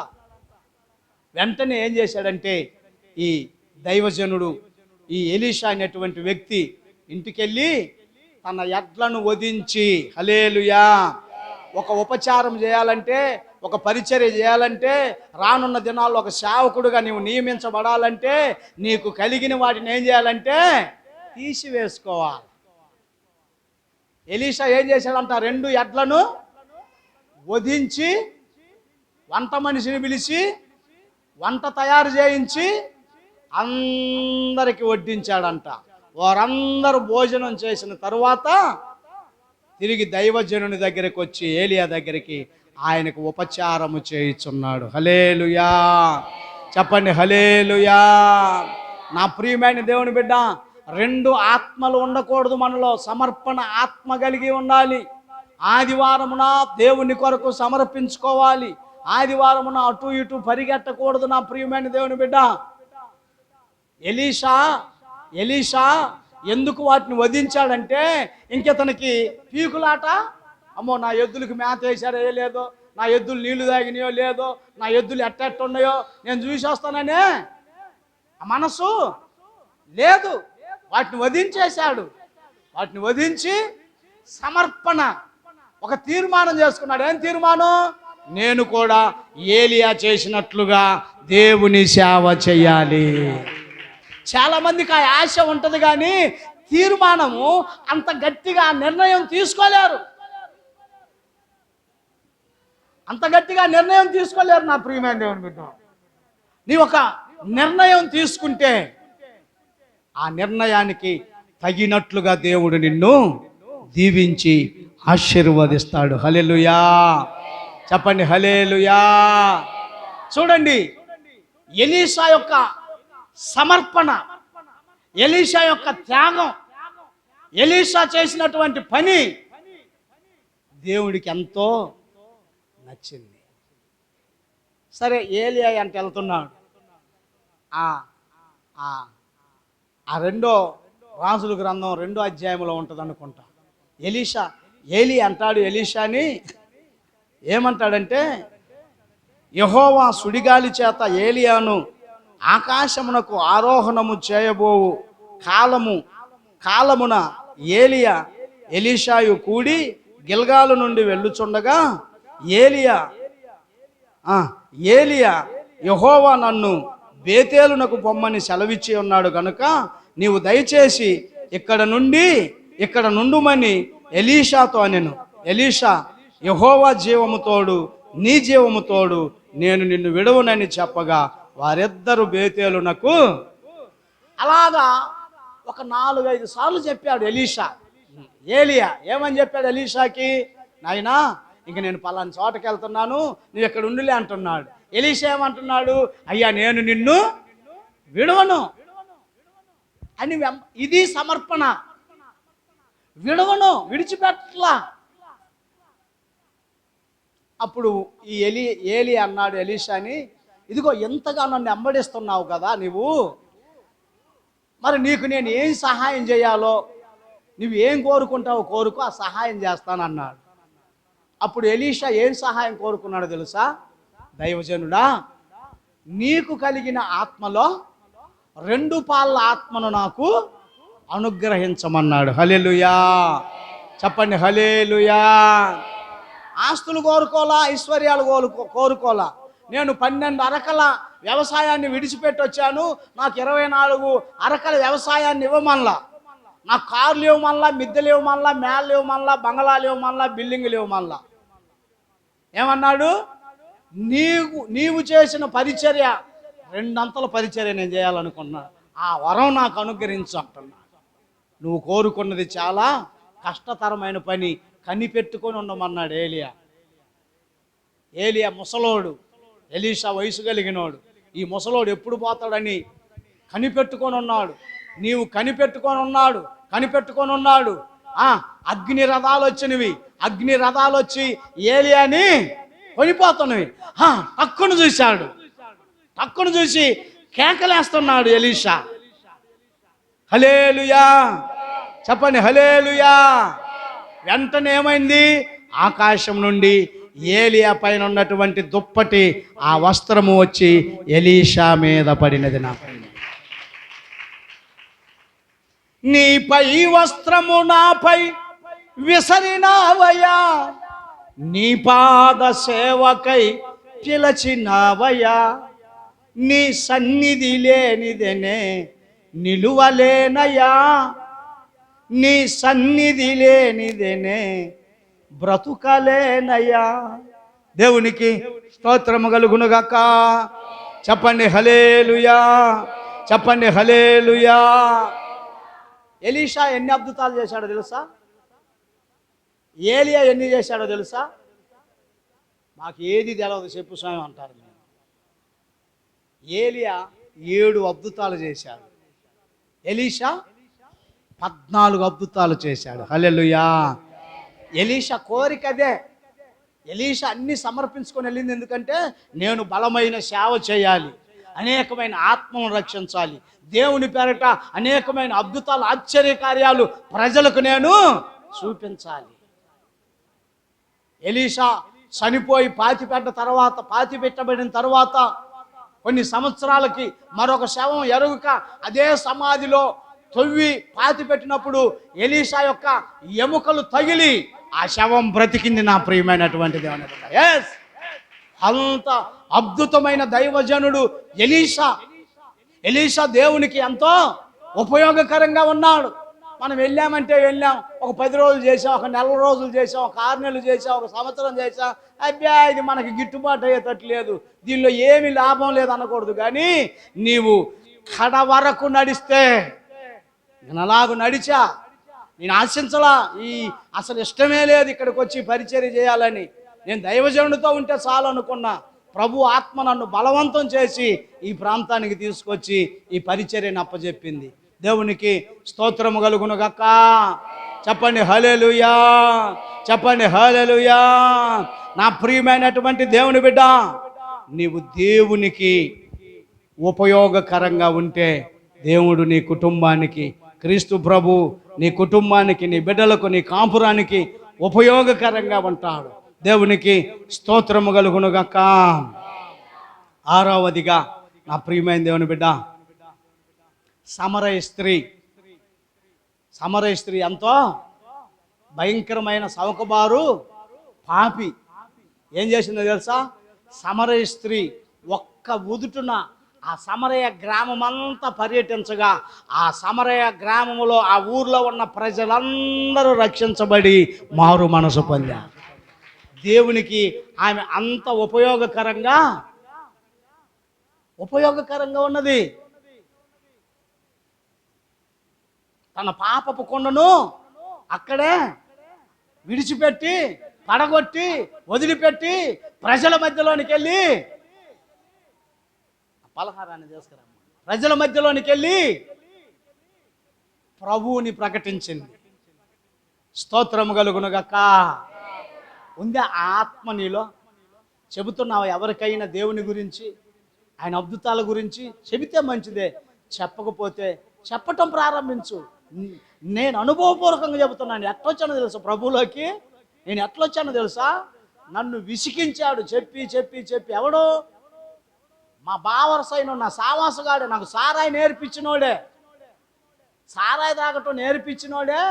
వెంటనే ఏం చేశాడంటే ఈ దైవజనుడు, ఈ ఎలీషా అనేటువంటి వ్యక్తి ఇంటికెళ్ళి తన ఎడ్లను వధించి, హల్లెలూయా, ఒక ఉపచారం చేయాలంటే, ఒక పరిచర్య చేయాలంటే, రానున్న దినాల్లో ఒక సేవకుడుగా నీవు నియమించబడాలంటే, నీకు కలిగిన వాటిని ఏం చేయాలంటే తీసివేసుకోవాలి. ఎలీషా ఏం చేశాడంట, 2 ఎడ్లను వధించి వంట మనిషిని పిలిచి వంట తయారు చేయించి అందరికి వడ్డించాడంట. వారందరూ భోజనం చేసిన తరువాత తిరిగి దైవజనుని దగ్గరికి వచ్చి, ఏలియా దగ్గరికి, ఆయనకు ఉపచారము చేయుచున్నాడు. హల్లెలూయా, చెప్పండి హల్లెలూయా. నా ప్రియమైన దేవుని బిడ్డ, 2 ఆత్మలు ఉండకూడదు మనలో. సమర్పణ ఆత్మ కలిగి ఉండాలి. ఆదివారమున దేవుని కొరకు సమర్పించుకోవాలి. ఆదివారమున అటు ఇటు పరిగెట్టకూడదు. నా ప్రియమైన దేవుని బిడ్డ, ఎలీషా ఎందుకు వాటిని వధించాడంటే, ఇంకెతనికి పీకులాట, అమ్మో నా ఎద్దులకు మేత వేసారో లేదో, నా ఎద్దులు నీళ్లు తాగినాయో లేదో, నా ఎద్దులు ఎట్టెట్టున్నాయో నేను చూసి వస్తాననే ఆ మనసు లేదు. వాటిని వధించేశాడు. వాటిని వధించి సమర్పణ, ఒక తీర్మానం చేసుకున్నాడు. ఏం తీర్మానం? నేను కూడా ఏలియా చేసినట్లుగా దేవుని సేవ చేయాలి. చాలా మందికి ఆ ఆశ ఉంటుంది, కానీ తీర్మానము అంత గట్టిగా నిర్ణయం తీసుకోలేరు. అంత గట్టిగా నిర్ణయం తీసుకోలేరు. నా ప్రియమైన దేవుని బిడ్డ, నీ ఒక నిర్ణయం తీసుకుంటే ఆ నిర్ణయానికి తగినట్లుగా దేవుడు నిన్ను దీవించి ఆశీర్వదిస్తాడు. హల్లెలూయా, చెప్పండి హల్లెలూయా. చూడండి, ఎలీషా యొక్క సమర్పణ, ఎలీషా యొక్క త్యాగం, ఎలీషా చేసినటువంటి పని దేవుడికి ఎంతో నచ్చింది. సరే, ఏలియా అంటే వెళ్తున్నాడు. ఆ 2వ రాజుల గ్రంథం 2వ అధ్యాయంలో ఉంటుంది అనుకుంటా. ఏలి అంటాడు ఎలీషాని, ఏమంటాడంటే, యెహోవా సుడిగాలి చేత ఏలియాను ఆకాశమునకు ఆరోహణము చేయబోవు కాలమున ఎలీషాయు కూడి గిల్గాలు నుండి వెళ్ళుచుండగా, ఏలియా యెహోవా నన్ను బేతేలునకు పొమ్మని సెలవిచ్చి ఉన్నాడు గనుక నీవు దయచేసి ఇక్కడ నుండుమని ఎలీషాతో అనెను. ఎలీషా, యెహోవా జీవము తోడు, నీ జీవము తోడు, నేను నిన్ను విడవనని చెప్పగా వారిద్దరు బేతేలునకు. అలాగా ఒక 4-5 సార్లు చెప్పాడు ఏలియా. ఏమని చెప్పాడు ఎలీషాకి? నాయనా, ఇంక నేను పలానా చోటకి వెళ్తున్నాను, నువ్వు ఇక్కడ ఉండులే అంటున్నాడు. ఎలీషా ఏమంటున్నాడు? అయ్యా, నేను నిన్ను విడవను అని. ఇది సమర్పణ. విడిచిపెట్టలా. అప్పుడు ఈ ఏలి అన్నాడు ఎలీషాని, ఇదిగో ఎంతగా నన్ను వెంబడిస్తున్నావు కదా నీవు, మరి నీకు నేను ఏం సహాయం చేయాలో, నువ్వు ఏం కోరుకుంటావో కోరుకో, ఆ సహాయం చేస్తానన్నాడు. అప్పుడు ఎలీషా ఏం సహాయం కోరుకున్నాడో తెలుసా? దైవజనుడా, నీకు కలిగిన ఆత్మలో 2 పాళ్ళ ఆత్మను నాకు అనుగ్రహించమన్నాడు. హల్లెలూయా, చెప్పండి హల్లెలూయా. ఆస్తులు కోరుకోలా, ఐశ్వర్యాలు కోరుకోలా. నేను 12 అరకల వ్యవసాయాన్ని విడిచిపెట్టి వచ్చాను, నాకు 24 అరకల వ్యవసాయాన్ని ఇవ్వమల్లా, నాకు కార్లు ఇవ్వమల్లా, మిద్దెలు ఇవ్వమల్లా, మేళ్ళు ఇవ్వమల్లా, బంగళాలు ఇవ్వమల్లా, బిల్డింగులు ఇవ్వమల్లా. ఏమన్నాడు? నీవు చేసిన పరిచర్య 2 అంతల పరిచర్య నేను చేయాలనుకున్నా, ఆ వరం నాకు అనుగ్రహించు అంటున్నా. నువ్వు కోరుకున్నది చాలా కష్టతరమైన పని, కనిపెట్టుకొని ఉండమన్నాడు ఏలియా ముసలోడు, ఎలీషా వయసు కలిగినోడు. ఈ ముసలోడు ఎప్పుడు పోతాడని కనిపెట్టుకొని ఉన్నాడు. నీవు కనిపెట్టుకొని ఉన్నాడు. అగ్ని రథాలు వచ్చినవి, అగ్ని రథాలు వచ్చి ఏలియాని కొనిపోతున్నవి. టక్కును చూసి కేకలేస్తున్నాడు ఎలీషా. హల్లెలూయా, చెప్పండి హల్లెలూయా. వెంటనే ఏమైంది? ఆకాశం నుండి ఏలియా పైన ఉన్నటువంటి దుప్పటి ఆ వస్త్రము వచ్చి ఎలీషా మీద పడినది. నా పైన నీపై వస్త్రము నాపై విసరినావయ్యా, నీ పాద సేవకై పిలచినావయ్యా, నీ సన్నిధి లేనిదనే నిలువలేనయ్యా, నీ సన్నిధి లేనిదనే బ్రతుకలేనయ్యా. దేవునికి స్తోత్రము కలుగునుగాక. చెప్పండి హల్లెలూయా, చెప్పండి హల్లెలూయా. ఎలీషా ఎన్ని అద్భుతాలు చేశాడో తెలుసా? ఏలియా ఎన్ని చేశాడో తెలుసా? మాకు ఏది తెలవదు చెప్పు స్వామి అంటారు. ఏలియా 7 అద్భుతాలు చేశాడు, ఎలీషా 14 అద్భుతాలు చేశాడు. హల్లెలూయా. ఎలీషా కోరిక అదే. ఎలీషా అన్ని సమర్పించుకొని వెళ్ళింది ఎందుకంటే, నేను బలమైన సేవ చేయాలి, అనేకమైన ఆత్మను రక్షించాలి, దేవుని పేరట అనేకమైన అద్భుతాలు ఆశ్చర్యకార్యాలు ప్రజలకు నేను చూపించాలి. ఎలీషా చనిపోయి పాతి పెట్టబడిన తర్వాత కొన్ని సంవత్సరాలకి మరొక శవం ఎరుగక అదే సమాధిలో తవ్వి పాతి పెట్టినప్పుడు ఎలీషా యొక్క ఎముకలు తగిలి ఆ శవం బ్రతికింది. నా ప్రియమైనటువంటి దేవుని బిడ్డ, ఎస్, అంత అద్భుతమైన దైవజనుడు ఎలీషా. ఎలీషా దేవునికి ఎంతో ఉపయోగకరంగా ఉన్నాడు. మనం వెళ్ళామంటే వెళ్ళాం, ఒక 10 రోజులు చేసాం, ఒక నెల రోజులు చేసాం, ఒక 6 నెలలు చేసాం, ఒక సంవత్సరం చేసాం, అబ్బా ఇది మనకి గిట్టుబాటు అయ్యేటట్లేదు, దీనిలో ఏమీ లాభం లేదు అనకూడదు. కానీ నీవు కడ వరకు నడిస్తే, నేను అలాగూ నడిచా, నేను ఆశించలా, అసలు ఇష్టమే లేదు ఇక్కడికి వచ్చి పరిచర్య చేయాలని, నేను దైవజనుడితో ఉంటే చాలు అనుకున్నా. ప్రభు ఆత్మ నన్ను బలవంతం చేసి ఈ ప్రాంతానికి తీసుకొచ్చి ఈ పరిచర్యను అప్పచెప్పింది. దేవునికి స్తోత్రము కలుగునుగాక. చెప్పండి హల్లెలూయా, చెప్పండి హల్లెలూయా. నా ప్రియమైనటువంటి దేవుని బిడ్డ, నీవు దేవునికి ఉపయోగకరంగా ఉంటే దేవుడు నీ కుటుంబానికి, క్రీస్తు ప్రభు నీ కుటుంబానికి, నీ బిడ్డలకు, నీ కాపురానికి ఉపయోగకరంగా ఉంటాడు. దేవునికి స్తోత్రము కలుగునుగాక. 6వదిగా నా ప్రియమైన దేవుని బిడ్డ, సమరయ స్త్రీ ఎంతో భయంకరమైన సౌకబారు పాపి. ఏం చేసిందో తెలుసా? సమరయ స్త్రీ ఒక్క ఉదుటున ఆ సమరయ గ్రామం అంతా పర్యటించగా, ఆ సమరయ గ్రామములో ఆ ఊర్లో ఉన్న ప్రజలందరూ రక్షించబడి మారు మనసు పొందారు. దేవునికి ఆమె అంత ఉపయోగకరంగా ఉన్నది. తన పాపపు కొండను అక్కడే విడిచిపెట్టి, పడగొట్టి, వదిలిపెట్టి ప్రజల మధ్యలోనికి వెళ్ళి పలహారాన్ని తీసుకురమ్మ, ప్రజల మధ్యలోనికి వెళ్ళి ప్రభువుని ప్రకటించింది. స్తోత్రము కలుగునుగాక. ఉందా ఆత్మ నీలో? చెబుతున్నావు ఎవరికైనా దేవుని గురించి, ఆయన అద్భుతాల గురించి? చెబితే మంచిదే, చెప్పకపోతే చెప్పటం ప్రారంభించు. నేను అనుభవపూర్వకంగా చెబుతున్నాను. ఎట్లొచ్చానో తెలుసా ప్రభువులోకి? నేను ఎట్లొచ్చానో తెలుసా? నన్ను విసిగించాడు చెప్పి చెప్పి చెప్పి. ఎవడో మా బావరసైన నా సావాసగాడే, నాకు సారాయి నేర్పించినోడే, సారాయి తాగటం నేర్పించినోడే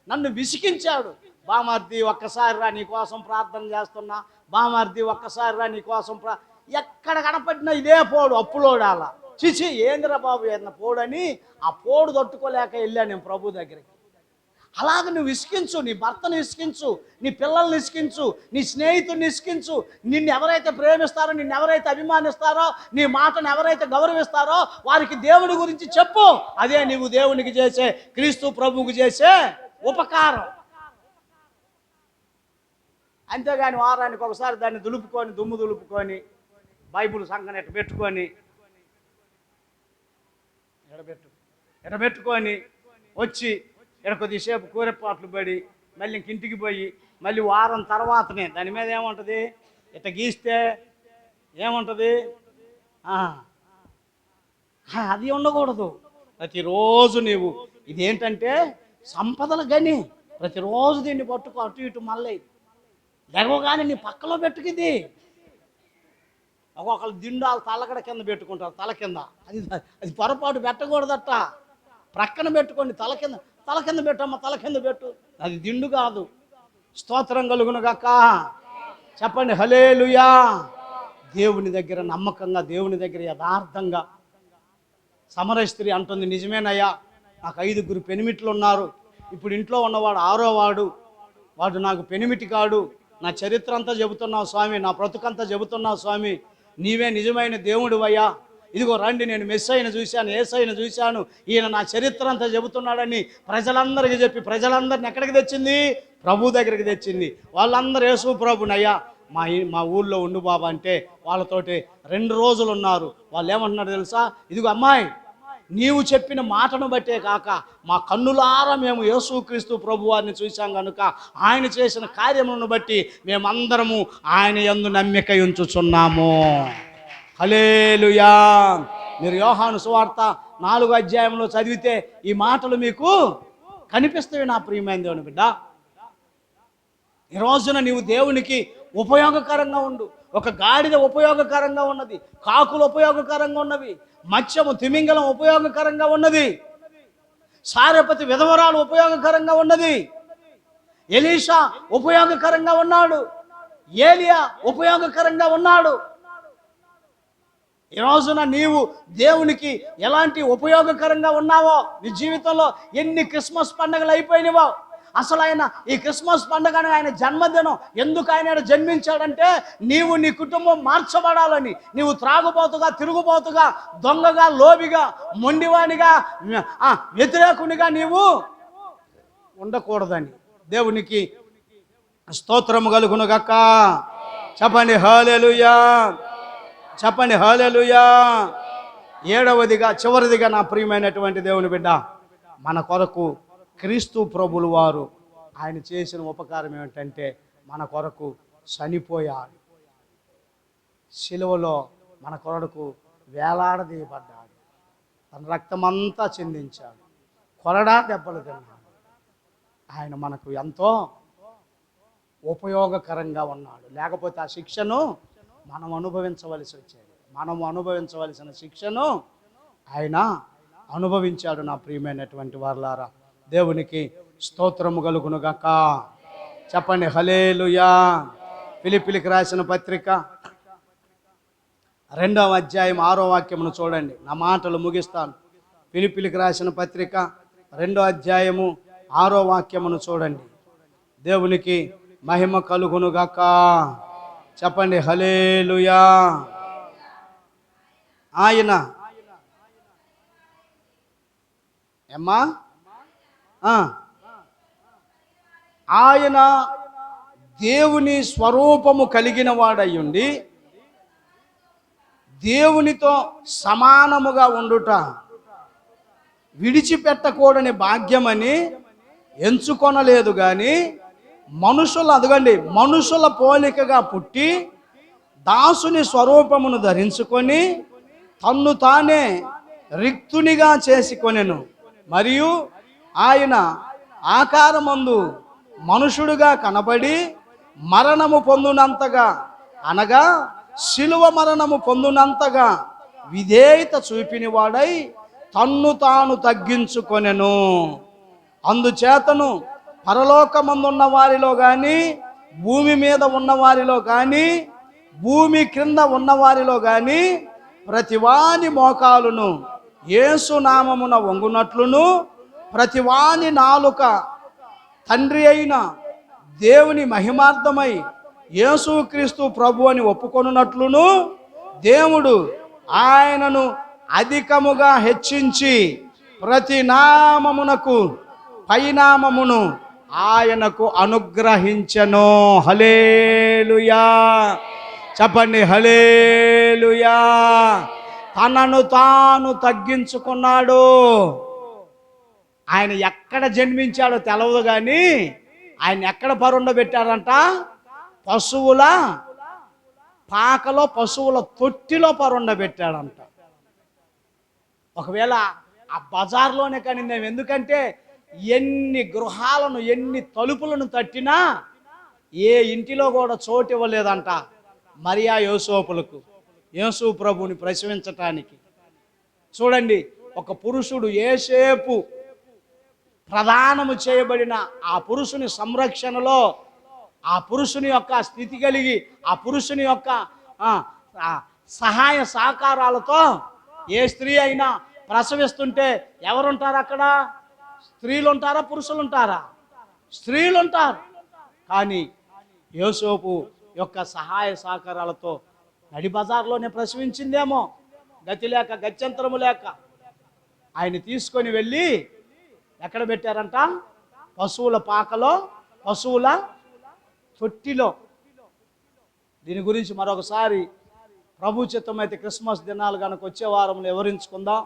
నన్ను విసిగించాడు. బామర్ది ఒక్కసారి రా, నీ కోసం ప్రార్థన చేస్తున్నా, బామర్ది ఒక్కసారి రా, నీ కోసం ఎక్కడ కనపడినా ఇదే పోడు, అప్పులోడాల. చిచి ఏందిరా బాబు ఏదన్నా పోడని ఆ పోడు తట్టుకోలేక వెళ్ళా నేను ప్రభు దగ్గరికి. అలాగ నువ్వు విసిగించు, నీ భర్తను విసిగించు, నీ పిల్లల్ని విసిగించు, నీ స్నేహితుడిని విసిగించు. నిన్ను ఎవరైతే ప్రేమిస్తారో, నిన్ను ఎవరైతే అభిమానిస్తారో, నీ మాటను ఎవరైతే గౌరవిస్తారో వారికి దేవుడి గురించి చెప్పు. అదే నీవు దేవునికి చేసే, క్రీస్తు ప్రభువుకు చేసే ఉపకారం. అంతేగాని వారానికి ఒకసారి దాన్ని దుమ్ము దులుపుకొని బైబుల్ సంఘం పెట్టుకొని ఎడబెట్టుకొని వచ్చి ఇక్కడ కొద్దిసేపు కూరెపాట్లు పడి మళ్ళీ ఇంటికి పోయి మళ్ళీ వారం తర్వాతనే దాని మీద ఏముంటుంది, ఇట్ట గీస్తే ఏముంటుంది, అది ఉండకూడదు. ప్రతిరోజు నీవు ఇదేంటంటే సంపదలు గని ప్రతిరోజు దీన్ని పట్టుకో, అటు ఇటు మళ్ళీ లేవగానే నీ పక్కలో పెట్టుకుంది. ఒక్కొక్కరు దిండాలు తలకడ కింద పెట్టుకుంటారు, తల కింద. అది అది పొరపాటు పెట్టకూడదట. ప్రక్కన పెట్టుకోండి, తల కింద పెట్టమ్మా, తల కింద పెట్టు. అది దిండు కాదు. స్తోత్రం కలుగును గాక. చెప్పండి హల్లెలూయా. దేవుని దగ్గర నమ్మకంగా, దేవుని దగ్గర యథార్థంగా. సమరయ స్త్రీ అంటుంది, నిజమేనయ్యా, నాకు 5 పెనిమిట్లు ఉన్నారు. ఇప్పుడు ఇంట్లో ఉన్నవాడు 6వ వాడు నాకు పెనిమిటి కాడు. నా చరిత్ర అంతా చెబుతున్నావు స్వామి, నా బ్రతుకంతా చెబుతున్నావు స్వామి, నీవే నిజమైన దేవుడు అయ్యా. ఇదిగో రండి, నేను మెస్సయ్యను చూశాను, యేసయ్యను చూశాను, ఈయన నా చరిత్ర అంతా చెబుతున్నాడని ప్రజలందరికీ చెప్పి ప్రజలందరిని ఎక్కడికి తెచ్చింది? ప్రభు దగ్గరికి తెచ్చింది. వాళ్ళందరూ యేసు ప్రభునయ్యా మా ఊళ్ళో ఉండు బాబా అంటే వాళ్ళతోటి 2 రోజులు ఉన్నారు. వాళ్ళు ఏమంటున్నారు తెలుసా? ఇదిగో అమ్మాయి, నీవు చెప్పిన మాటను బట్టే కాక మా కన్నులారా మేము యేసుక్రీస్తు ప్రభువారిని చూశాం కనుక ఆయన చేసిన కార్యములను బట్టి మేమందరము ఆయన యందు నమ్మిక ఉంచుచున్నాము. హల్లెలూయా. మీరు యోహాను సువార్త 4వ అధ్యాయంలో చదివితే ఈ మాటలు మీకు కనిపిస్తాయి నా ప్రియమైన దేవుని బిడ్డ. ఈ రోజున నీవు దేవునికి ఉపయోగకరంగా ఉండు. ఒక గాడిద ఉపయోగకరంగా ఉన్నది, కాకులు ఉపయోగకరంగా ఉన్నవి, మత్స్యము తిమింగలం ఉపయోగకరంగా ఉన్నది, సారెపతి విధవరాలు ఉపయోగకరంగా ఉన్నది, ఎలీషా ఉపయోగకరంగా ఉన్నాడు, ఏలియా ఉపయోగకరంగా ఉన్నాడు. ఈ రోజున నీవు దేవునికి ఎలాంటి ఉపయోగకరంగా ఉన్నావో, నీ జీవితంలో ఎన్ని క్రిస్మస్ పండుగలు అయిపోయినవో. అసలు ఆయన ఈ క్రిస్మస్ పండుగను, ఆయన జన్మదినం ఎందుకు ఆయన జన్మించాడంటే నీవు నీ కుటుంబం మార్చబడాలని. నీవు త్రాగుబోతుగా, తిరుగుబోతుగా, దొంగగా, లోబిగా, మొండివానిగా, వ్యతిరేకునిగా నీవు ఉండకూడదని. దేవునికి స్తోత్రము కలుగును గాక. చెప్పండి హల్లెలూయా. చెప్పండి హల్లెలూయా. 7వదిగా చివరిదిగా నా ప్రియమైనటువంటి దేవుని బిడ్డ, మన కొరకు క్రీస్తు ప్రభులు వారు ఆయన చేసిన ఉపకారం ఏమిటంటే మన కొరకు చనిపోయాడు, శిలువలో మన కొరకు వేలాడదీయబడ్డాడు, తన రక్తమంతా చిందించాడు, కొరడా దెబ్బలు తిన్నాడు. ఆయన మనకు ఎంతో ఉపయోగకరంగా ఉన్నాడు. లేకపోతే ఆ శిక్షను మనం అనుభవించవలసి వచ్చేది. మనము అనుభవించవలసిన శిక్షను ఆయన అనుభవించాడు. నా ప్రియమైనటువంటి వారలారా, దేవునికి స్తోత్రము కలుగును గాక. చెప్పండి హల్లెలూయా. ఫిలిప్పీలకు రాసిన పత్రిక 2వ అధ్యాయం 6వ వాక్యమును చూడండి. నా మాటలు ముగిస్తాను. ఫిలిప్పీలకు రాసిన పత్రిక 2వ అధ్యాయము 6వ వాక్యమును చూడండి. దేవునికి మహిమ కలుగును గాక. చెప్పండి హల్లెలూయా. ఆయన ఏమ్మా ఆయన దేవుని స్వరూపము కలిగిన వాడయ్యుండి దేవునితో సమానముగా ఉండుట విడిచిపెట్టకూడని భాగ్యమని ఎంచుకొనలేదు గాని మనుషుల పోలికగా పుట్టి దాసుని స్వరూపమును ధరించుకొని తన్ను తానే రిక్తునిగా చేసుకొనెను. మరియు ఆయన ఆకారమందు మనుషుడుగా కనబడి మరణము పొందునంతగా, అనగా శిలువ మరణము పొందునంతగా విధేయత చూపినవాడై తన్ను తాను తగ్గించుకొనెను. అందుచేతను పరలోకమందున్న వారిలో కానీ, భూమి మీద ఉన్నవారిలో కానీ, భూమి క్రింద ఉన్నవారిలో కానీ ప్రతివాని మోకాలును యేసు నామమున వంగునట్లును, ప్రతివాని నాలుక తండ్రి అయిన దేవుని మహిమార్థమై యేసుక్రీస్తు ప్రభు అని ఒప్పుకొనున్నట్లును, దేవుడు ఆయనను అధికముగా హెచ్చించి ప్రతి నామమునకు పైనామమును ఆయనకు అనుగ్రహించెను. హల్లెలూయా. చెప్పండి హల్లెలూయా. తనను తాను తగ్గించుకున్నాడు. ఆయన ఎక్కడ జన్మించాడో తెలవదు కానీ ఆయన ఎక్కడ పరుండబెట్టారంట? పశువుల పాకలో, పశువుల తొట్టిలో పరుండబెట్టాడంట. ఒకవేళ ఆ బజార్లోనే కానీ, ఎందుకంటే ఎన్ని గృహాలను, ఎన్ని తలుపులను తట్టినా ఏ ఇంటిలో కూడా చోటు ఇవ్వలేదంట మరియా యోసేపులకు యేసు ప్రభువుని ప్రసవించటానికి. చూడండి, ఒక పురుషుడు యేసేపు ప్రదానము చేయబడిన ఆ పురుషుని సంరక్షణలో, ఆ పురుషుని యొక్క స్థితి కలిగి, ఆ పురుషుని యొక్క సహాయ సహకారాలతో ఏ స్త్రీ అయినా ప్రసవిస్తుంటే ఎవరుంటారు అక్కడ? స్త్రీలు ఉంటారా, పురుషులు ఉంటారా? స్త్రీలు ఉంటారు. కానీ యోసేపు యొక్క సహాయ సహకారాలతో నడి బజార్లోనే ప్రసవించిందేమో, గతి లేక, గత్యంతరము లేక ఆయన తీసుకొని వెళ్ళి ఎక్కడ పెట్టారంట? పశువుల పాకలో, పశువుల తొట్టిలో. దీని గురించి మరొకసారి ప్రభు చిత్తమైతే క్రిస్మస్ దినాలు కనుక వచ్చే వారంలో వివరించుకుందాం.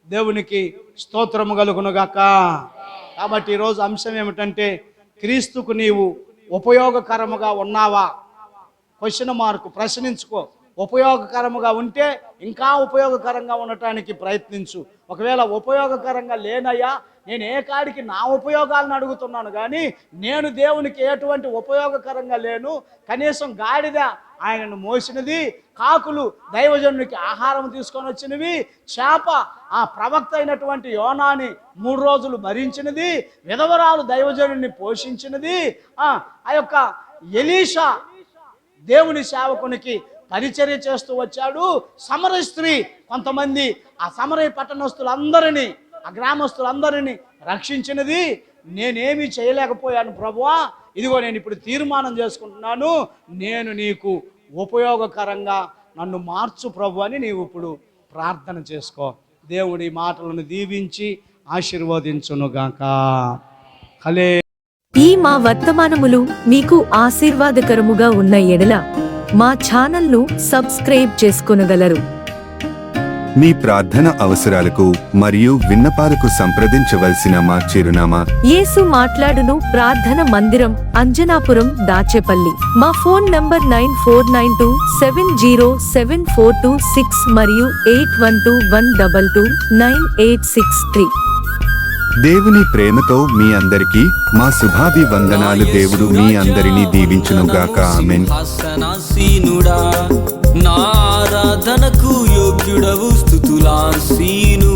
దేవునికి స్తోత్రము కలుగునుగాక. కాబట్టి ఈరోజు అంశం ఏమిటంటే, క్రీస్తుకు నీవు ఉపయోగకరముగా ఉన్నావా? Question mark, ప్రశ్నించుకో. ఉపయోగకరముగా ఉంటే ఇంకా ఉపయోగకరంగా ఉండటానికి ప్రయత్నించు. ఒకవేళ ఉపయోగకరంగా లేనయ్యా, నేను ఏ కాడికి నా ఉపయోగాలను అడుగుతున్నాను కానీ నేను దేవునికి ఎటువంటి ఉపయోగకరంగా లేను, కనీసం గాడిద ఆయనను మోసినది, కాకులు దైవజనునికి ఆహారం తీసుకొని వచ్చినవి, చేప ఆ ప్రవక్త అయినటువంటి యోనాని 3 రోజులు భరించినది, విధవరాలు దైవజనుని పోషించినది, ఆ యొక్క ఎలీషా దేవుని సేవకునికి పరిచర్య చేస్తూ వచ్చాడు, సమరయ స్త్రీ కొంతమంది ఆ సమరయ పట్టణస్తులందరినీ, ఆ గ్రామస్తులందరినీ రక్షించినది. నేనేమీ చేయలేకపోయాను ప్రభువా, ఇదిగో నేను ఇప్పుడు తీర్మానం చేసుకుంటున్నాను, నేను నీకు ఉపయోగకరంగా నన్ను మార్చు ప్రభు అని నీవు ఇప్పుడు ప్రార్థన చేసుకో. దేవుడి మాటలను దీవించి ఆశీర్వదించునుగాక. హలే. ఈ మా వర్తమానములు మీకు ఆశీర్వాదకరముగా ఉన్న ఎడల మా ఛానల్ను సబ్స్క్రైబ్ చేసుకొనగలరు. మీ ప్రార్థన అవసరాలకు మరియు విన్నపాలకు సంప్రదించవలసిన మా చిరునామా: యేసు మాట్లాడును ప్రార్థన మందిరం, అంజనాపురం, దాచేపల్లి. మా ఫోన్ నంబర్ 9492707426 మరియు 8121229863. దేవుని ప్రేమతో మీ అందరికీ మా శుభాభివందనాలు. దేవుడు మీ అందరినీ దీవించునుగాక. ఆమేన్. సింహాసనాసీనుడా, నా ఆరాధనకు యోగ్యుడవు, స్తుతులాసీను